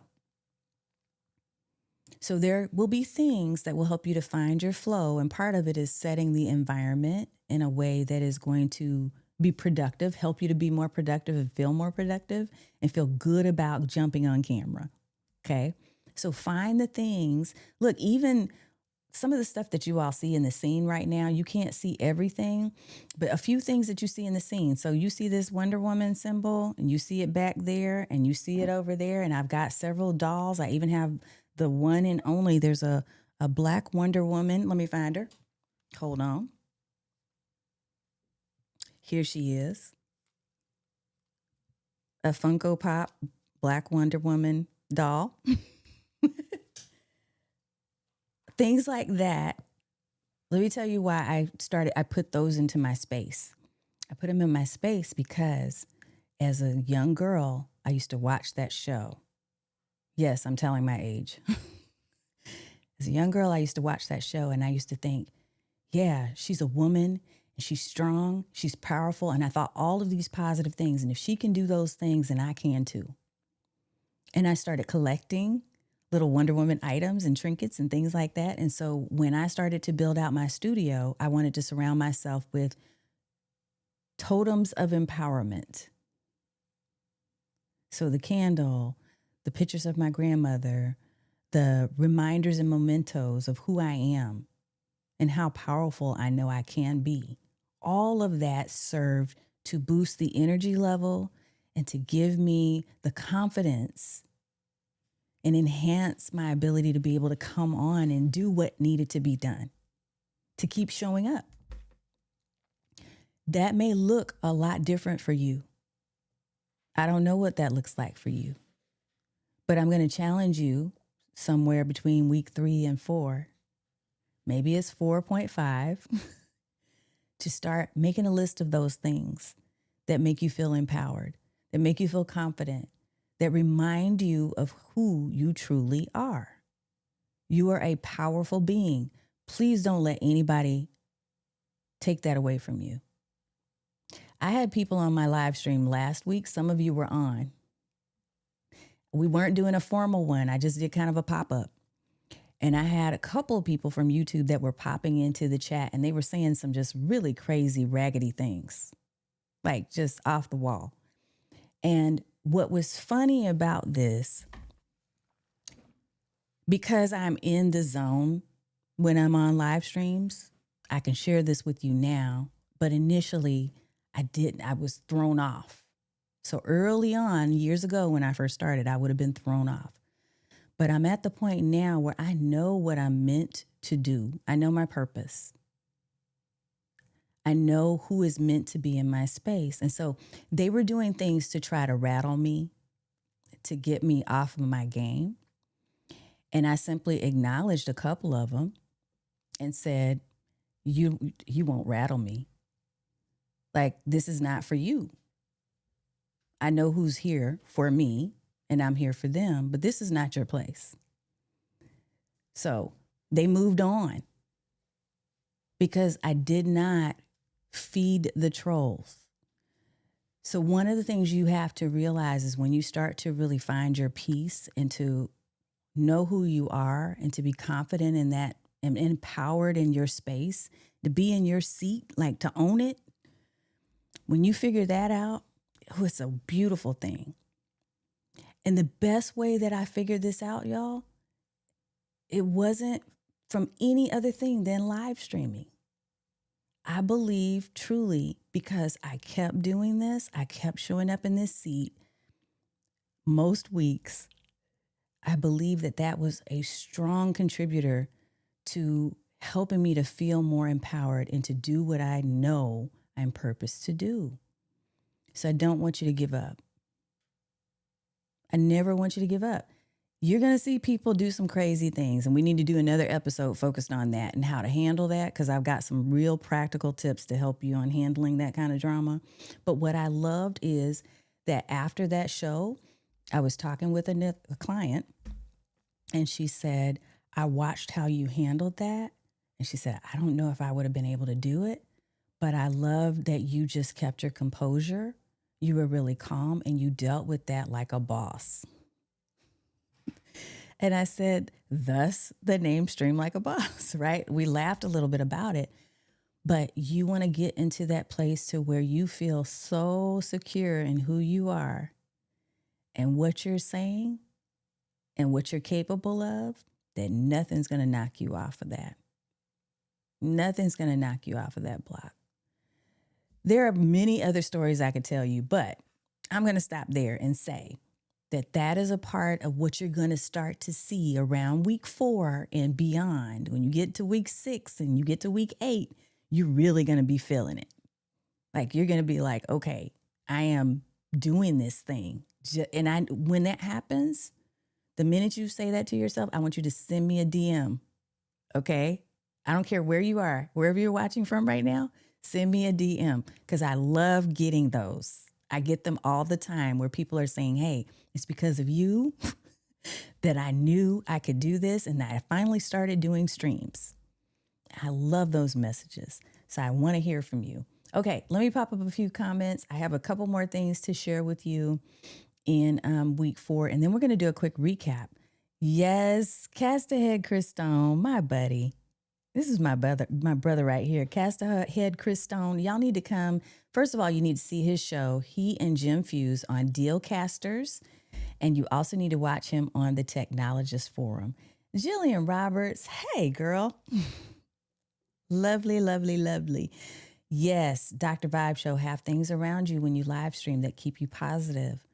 So there will be things that will help you to find your flow. And part of it is setting the environment in a way that is going to be productive, help you to be more productive and feel good about jumping on camera. Okay. So find the things. Look, even some of the stuff that you all see in the scene right now, you can't see everything, but a few things that you see in the scene. So you see this Wonder Woman symbol and you see it back there and you see it over there. And I've got several dolls. I even have the one and only, there's a black Wonder Woman. Let me find her. Hold on. Here she is. A Funko Pop Black Wonder Woman doll. Things like that. Let me tell you why I put those into my space. I put them in my space because as a young girl, I used to watch that show. Yes, I'm telling my age. As a young girl, I used to watch that show and I used to think, yeah, she's a woman and she's strong, she's powerful. And I thought all of these positive things. And if she can do those things, then I can too. And I started collecting little Wonder Woman items and trinkets and things like that. And so when I started to build out my studio, I wanted to surround myself with totems of empowerment. So the candle, the pictures of my grandmother, the reminders and mementos of who I am and how powerful I know I can be. All of that served to boost the energy level and to give me the confidence and enhance my ability to be able to come on and do what needed to be done, to keep showing up. That may look a lot different for you. I don't know what that looks like for you, but I'm going to challenge you somewhere between week 3 and 4. Maybe it's 4.5 to start making a list of those things that make you feel empowered, that make you feel confident, that remind you of who you truly are. You are a powerful being. Please don't let anybody take that away from you. I had people on my live stream last week. Some of you were on. We weren't doing a formal one. I just did kind of a pop-up. And I had a couple of people from YouTube that were popping into the chat and they were saying some just really crazy, raggedy things, like just off the wall. And what was funny about this, because I'm in the zone when I'm on live streams, I can share this with you now, but initially I didn't. I was thrown off. So early on, years ago when I first started, I would have been thrown off. But I'm at the point now where I know what I'm meant to do. I know my purpose. I know who is meant to be in my space. And so they were doing things to try to rattle me, to get me off of my game. And I simply acknowledged a couple of them and said, you won't rattle me. Like, this is not for you. I know who's here for me and I'm here for them, but this is not your place. So they moved on because I did not feed the trolls. So one of the things you have to realize is when you start to really find your peace and to know who you are and to be confident in that and empowered in your space, to be in your seat, like to own it. When you figure that out, oh, it's a beautiful thing. And the best way that I figured this out, y'all, it wasn't from any other thing than live streaming. I believe truly because I kept doing this, I kept showing up in this seat most weeks. I believe that that was a strong contributor to helping me to feel more empowered and to do what I know I'm purposed to do. So I don't want you to give up. I never want you to give up. You're going to see people do some crazy things, and we need to do another episode focused on that and how to handle that, because I've got some real practical tips to help you on handling that kind of drama. But what I loved is that after that show, I was talking with a client, and she said, I watched how you handled that. And she said, I don't know if I would have been able to do it, but I love that you just kept your composure. You were really calm and you dealt with that like a boss. And I said, thus the name Stream Like a Boss, right? We laughed a little bit about it, but you want to get into that place to where you feel so secure in who you are and what you're saying and what you're capable of, that nothing's going to knock you off of that. Nothing's going to knock you off of that block. There are many other stories I could tell you, but I'm going to stop there and say that that is a part of what you're going to start to see around week 4 and beyond. When you get to week 6 and you get to week 8, you're really going to be feeling it. Like you're going to be like, okay, I am doing this thing. And when that happens, the minute you say that to yourself, I want you to send me a DM. Okay? I don't care where you are, wherever you're watching from right now, send me a DM because I love getting those. I get them all the time where people are saying, hey, it's because of you that I knew I could do this and that I finally started doing streams. I love those messages. So I want to hear from you. Okay, let me pop up a few comments. I have a couple more things to share with you in week 4, and then we're going to do a quick recap. Yes, Cast Ahead Chris Stone, my buddy. This is my brother right here. Cast Ahead Chris Stone. Y'all need to come. First of all, you need to see his show. He and Jim Fuse on Dealcasters. And you also need to watch him on the Technologist Forum. Jillian Roberts. Hey, girl. Lovely, lovely, lovely. Yes, Dr. Vibe Show. Have things around you when you live stream that keep you positive.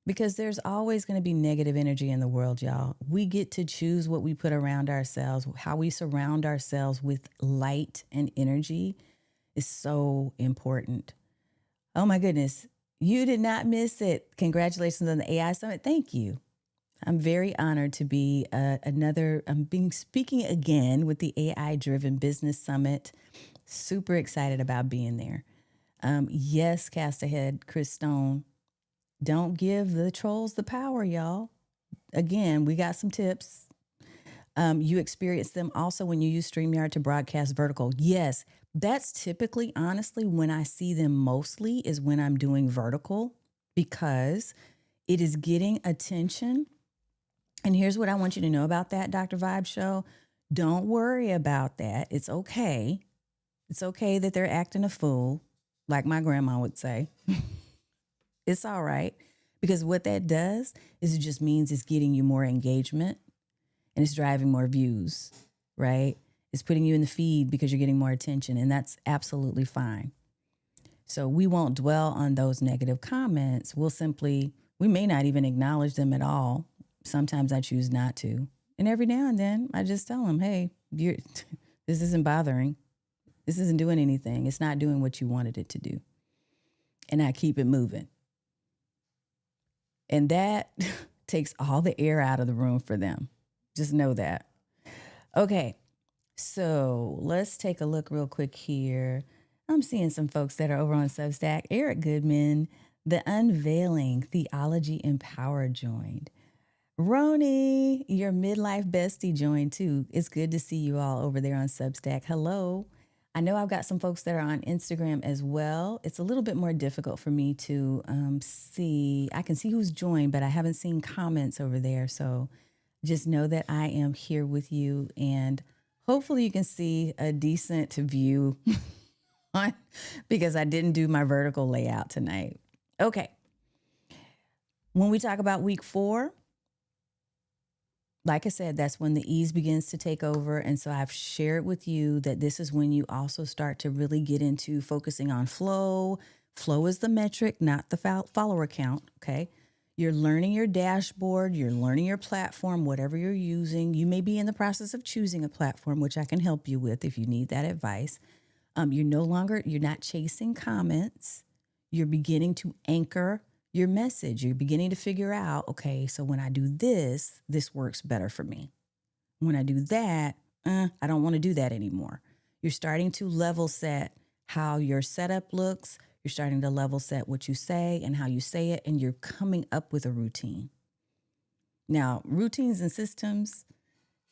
Because there's always going to be negative energy in the world, y'all. We get to choose what we put around ourselves. How we surround ourselves with light and energy is so important. Oh my goodness. You did not miss it. Congratulations on the AI Summit. Thank you. I'm very honored to be speaking again with the AI Driven Business Summit. Super excited about being there. Yes, Cast Ahead, Chris Stone. Don't give the trolls the power, y'all. Again, we got some tips. You experience them also when you use StreamYard to broadcast vertical. Yes, that's typically, honestly, when I see them mostly is when I'm doing vertical because it is getting attention. And here's what I want you to know about that, Dr. Vibe Show. Don't worry about that. It's okay. It's okay that they're acting a fool, like my grandma would say. It's all right. Because what that does is it just means it's getting you more engagement and it's driving more views, right? It's putting you in the feed because you're getting more attention, and that's absolutely fine. So we won't dwell on those negative comments. We may not even acknowledge them at all. Sometimes I choose not to. And every now and then I just tell them, hey, this isn't bothering. This isn't doing anything. It's not doing what you wanted it to do. And I keep it moving. And that takes all the air out of the room for them. Just know that. Okay, so let's take a look real quick here. I'm seeing some folks that are over on Substack. Eric Goodman, The Unveiling Theology Empowered joined. Roni, your midlife bestie joined too. It's good to see you all over there on Substack. Hello. I know I've got some folks that are on Instagram as well. It's a little bit more difficult for me to see. I can see who's joined, but I haven't seen comments over there. So just know that I am here with you, and hopefully you can see a decent view because I didn't do my vertical layout tonight. Okay. When we talk about week 4, like I said, that's when the ease begins to take over. And so I've shared with you that this is when you also start to really get into focusing on flow. Flow is the metric, not the follower count. Okay. You're learning your dashboard. You're learning your platform, whatever you're using. You may be in the process of choosing a platform, which I can help you with if you need that advice. You're not chasing comments. You're beginning to anchor your message. You're beginning to figure out, okay, so when I do this, this works better for me. When I do that, I don't want to do that anymore. You're starting to level set how your setup looks. You're starting to level set what you say and how you say it, and you're coming up with a routine. Now, routines and systems,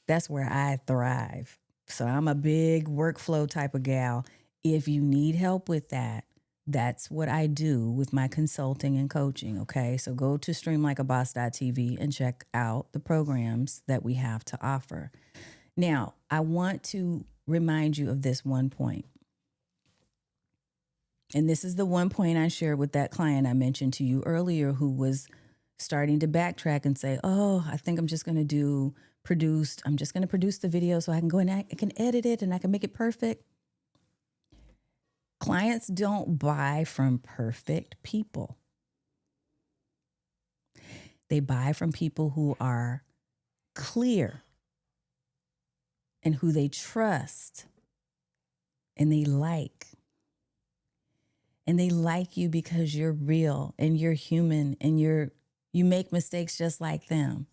that's where I thrive. So I'm a big workflow type of gal. If you need help with that, That's what I do with my consulting and coaching. Okay. So go to streamlikeaboss.tv and check out the programs that we have to offer. Now, I want to remind you of this one point. And this is the one point I shared with that client I mentioned to you earlier who was starting to backtrack and say, oh, I think I'm just going to produce the video so I can go and I can edit it and I can make it perfect. Clients don't buy from perfect people. They buy from people who are clear and who they trust and they like. And they like you because you're real and you're human and you make mistakes just like them.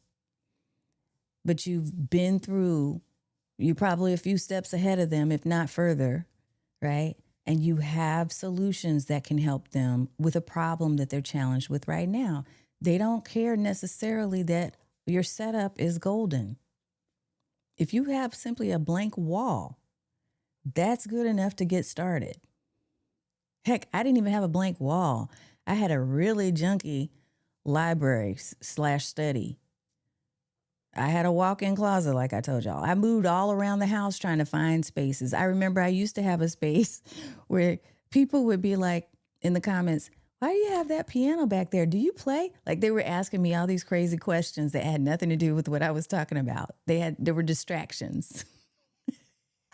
But you've been through, you're probably a few steps ahead of them, if not further, right? And you have solutions that can help them with a problem that they're challenged with right now. They don't care necessarily that your setup is golden. If you have simply a blank wall, that's good enough to get started. Heck, I didn't even have a blank wall. I had a really junky library / study. I had a walk-in closet, like I told y'all. I moved all around the house trying to find spaces. I remember I used to have a space where people would be like in the comments, why do you have that piano back there? Do you play? Like they were asking me all these crazy questions that had nothing to do with what I was talking about. There were distractions,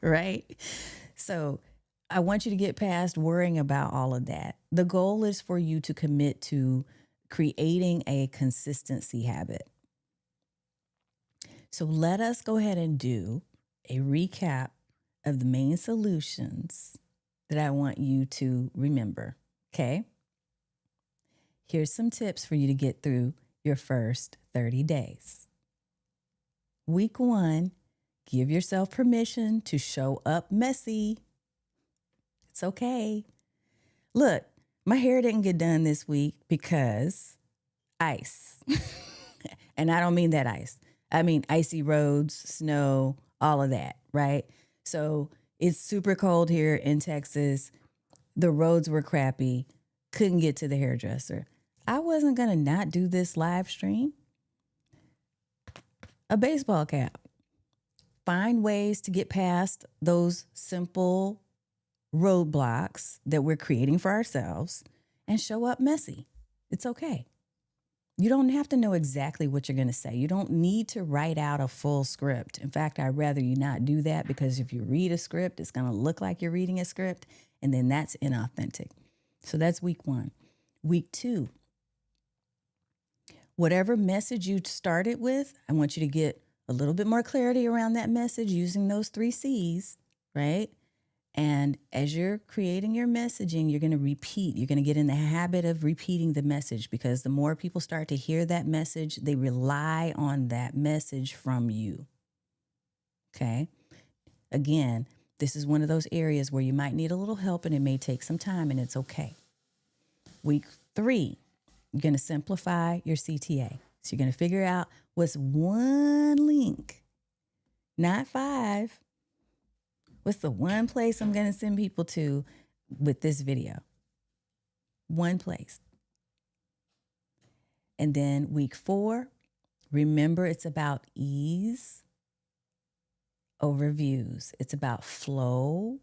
right? So I want you to get past worrying about all of that. The goal is for you to commit to creating a consistency habit. So let us go ahead and do a recap of the main solutions that I want you to remember. Okay. Here's some tips for you to get through your first 30 days. Week 1, give yourself permission to show up messy. It's okay. Look, my hair didn't get done this week because ice. And I don't mean that ice. I mean icy roads, snow, all of that, right? So it's super cold here in Texas. The roads were crappy. Couldn't get to the hairdresser. I wasn't going to not do this live stream. A baseball cap. Find ways to get past those simple roadblocks that we're creating for ourselves and show up messy. It's okay. You don't have to know exactly what you're going to say. You don't need to write out a full script. In fact, I'd rather you not do that because if you read a script, it's going to look like you're reading a script, and then that's inauthentic. So that's week 1. Week 2, whatever message you started with, I want you to get a little bit more clarity around that message using those 3 C's, right? And as you're creating your messaging, you're going to repeat. You're going to get in the habit of repeating the message because the more people start to hear that message, they rely on that message from you. Okay? Again, this is one of those areas where you might need a little help and it may take some time and it's okay. Week 3, you're going to simplify your CTA. So you're going to figure out what's one link, not 5. What's the one place I'm going to send people to with this video? One place. And then week 4, remember it's about ease over views. It's about flow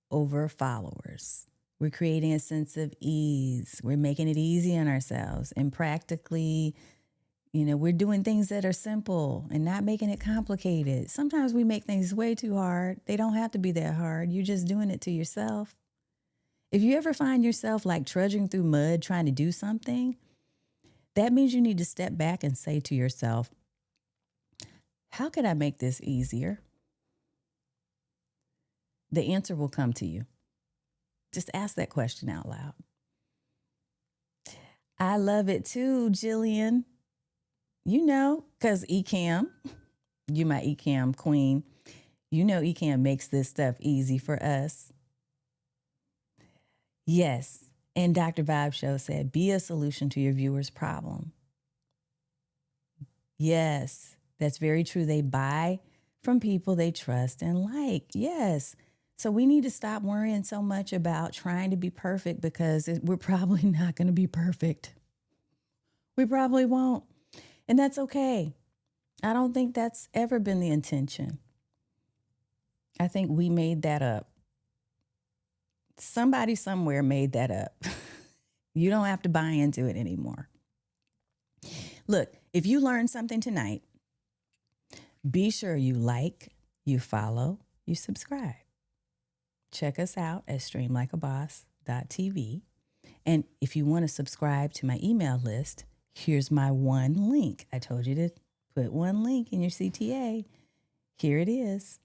over followers. We're creating a sense of ease. We're making it easy on ourselves and practically, we're doing things that are simple and not making it complicated. Sometimes we make things way too hard. They don't have to be that hard. You're just doing it to yourself. If you ever find yourself like trudging through mud trying to do something, that means you need to step back and say to yourself, how can I make this easier? The answer will come to you. Just ask that question out loud. I love it too, Jillian. Because Ecamm, you my Ecamm queen, Ecamm makes this stuff easy for us. Yes. And Dr. Vibe Show said, be a solution to your viewers' problem. Yes, that's very true. They buy from people they trust and like. Yes. So we need to stop worrying so much about trying to be perfect because we're probably not going to be perfect. We probably won't. And that's okay. I don't think that's ever been the intention. I think we made that up. Somebody somewhere made that up. You don't have to buy into it anymore. Look, if you learned something tonight, be sure you like, you follow, you subscribe. Check us out at streamlikeaboss.tv. And if you want to subscribe to my email list, here's my one link. I told you to put one link in your CTA. Here it is.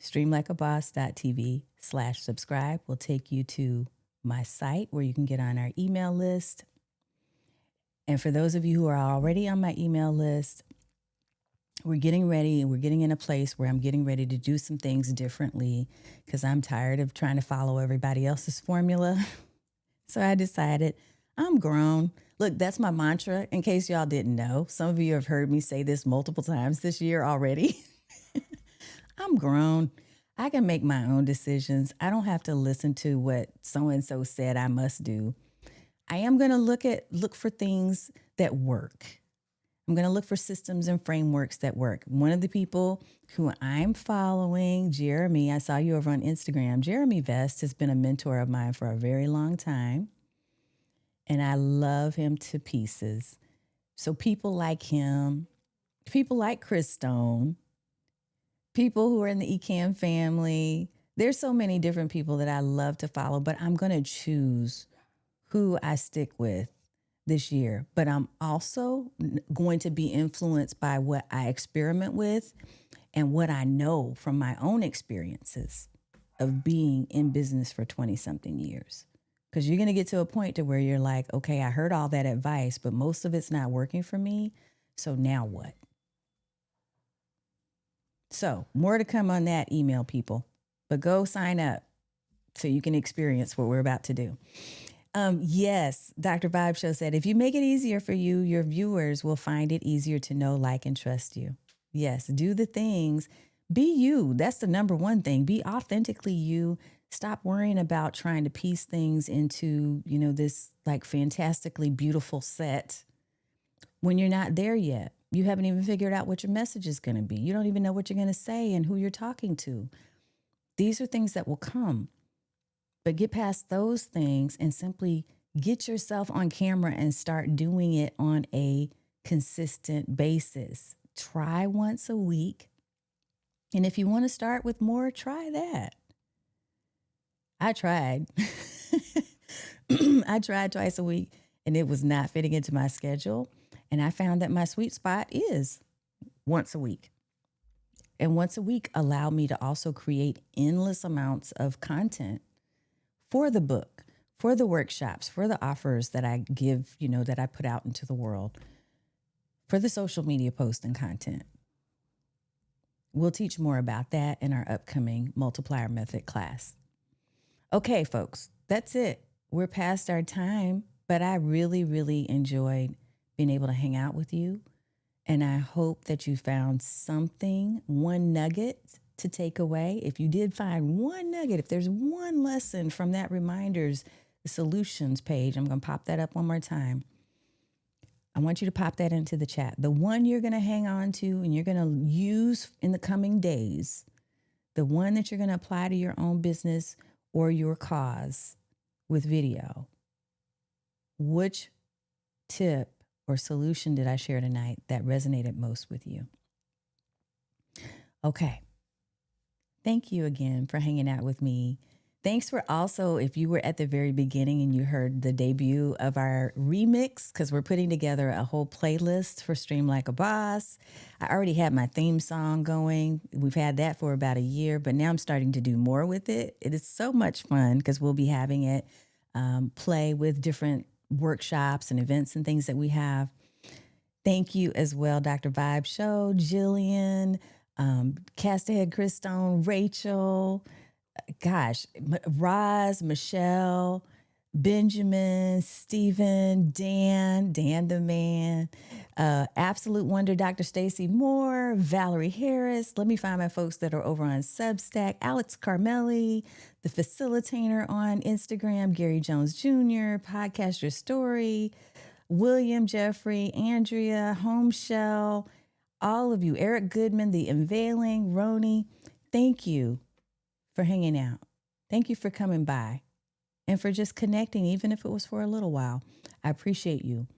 streamlikeaboss.tv/subscribe will take you to my site where you can get on our email list. And for those of you who are already on my email list, we're getting ready and we're getting in a place where I'm getting ready to do some things differently because I'm tired of trying to follow everybody else's formula. So I decided I'm grown. Look, that's my mantra in case y'all didn't know. Some of you have heard me say this multiple times this year already. I'm grown. I can make my own decisions. I don't have to listen to what so-and-so said I must do. I am going to look for things that work. I'm going to look for systems and frameworks that work. One of the people who I'm following, Jeremy, I saw you over on Instagram. Jeremy Vest has been a mentor of mine for a very long time, and I love him to pieces. So people like him, people like Chris Stone, people who are in the ECAM family, there's so many different people that I love to follow, but I'm going to choose who I stick with this year. But I'm also going to be influenced by what I experiment with and what I know from my own experiences of being in business for 20 something years. Because you're going to get to a point to where you're like, okay, I heard all that advice, but most of it's not working for me. So now what? So more to come on that, email people, but go sign up so you can experience what we're about to do. Yes, Dr. Vibe Show said, if you make it easier for you, your viewers will find it easier to know, like, and trust you. Yes, do the things. Be you. That's the number one thing. Be authentically you. Stop worrying about trying to piece things into, this like fantastically beautiful set when you're not there yet. You haven't even figured out what your message is going to be. You don't even know what you're going to say and who you're talking to. These are things that will come. But get past those things and simply get yourself on camera and start doing it on a consistent basis. Try once a week. And if you want to start with more, try that. I tried. I tried twice a week and it was not fitting into my schedule. And I found that my sweet spot is once a week. And once a week allowed me to also create endless amounts of content for the book, for the workshops, for the offers that I give, that I put out into the world, for the social media posts and content. We'll teach more about that in our upcoming multiplier method class. Okay, folks, that's it. We're past our time, but I really, really enjoyed being able to hang out with you. And I hope that you found something, one nugget to take away. If you did find one nugget, if there's one lesson from that reminders, the solutions page, I'm going to pop that up one more time. I want you to pop that into the chat. The one you're going to hang on to and you're going to use in the coming days, the one that you're going to apply to your own business or your cause with video. Which tip or solution did I share tonight that resonated most with you? Okay. Thank you again for hanging out with me. Thanks for also, if you were at the very beginning and you heard the debut of our remix, because we're putting together a whole playlist for Stream Like a Boss. I already had my theme song going. We've had that for about a year, but now I'm starting to do more with it. It is so much fun because we'll be having it play with different workshops and events and things that we have. Thank you as well, Dr. Vibe Show, Jillian, Cast Ahead Chris Stone, Rachel, Roz, Michelle, Benjamin, Stephen, Dan the man, Absolute Wonder, Dr. Stacy Moore, Valerie Harris. Let me find my folks that are over on Substack. Alex Carmelli, the facilitator on Instagram, Gary Jones Jr., Podcast Your Story, William Jeffrey, Andrea, Home Shell, all of you, Eric Goodman, The Unveiling, Roni. Thank you for hanging out. Thank you for coming by and for just connecting, even if it was for a little while. I appreciate you.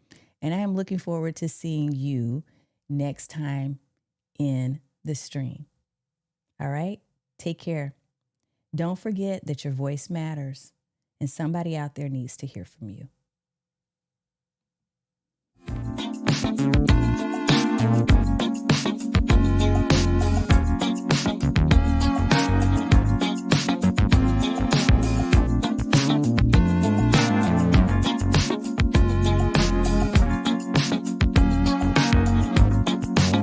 And I am looking forward to seeing you next time in the stream. All right? Take care. Don't forget that your voice matters and somebody out there needs to hear from you.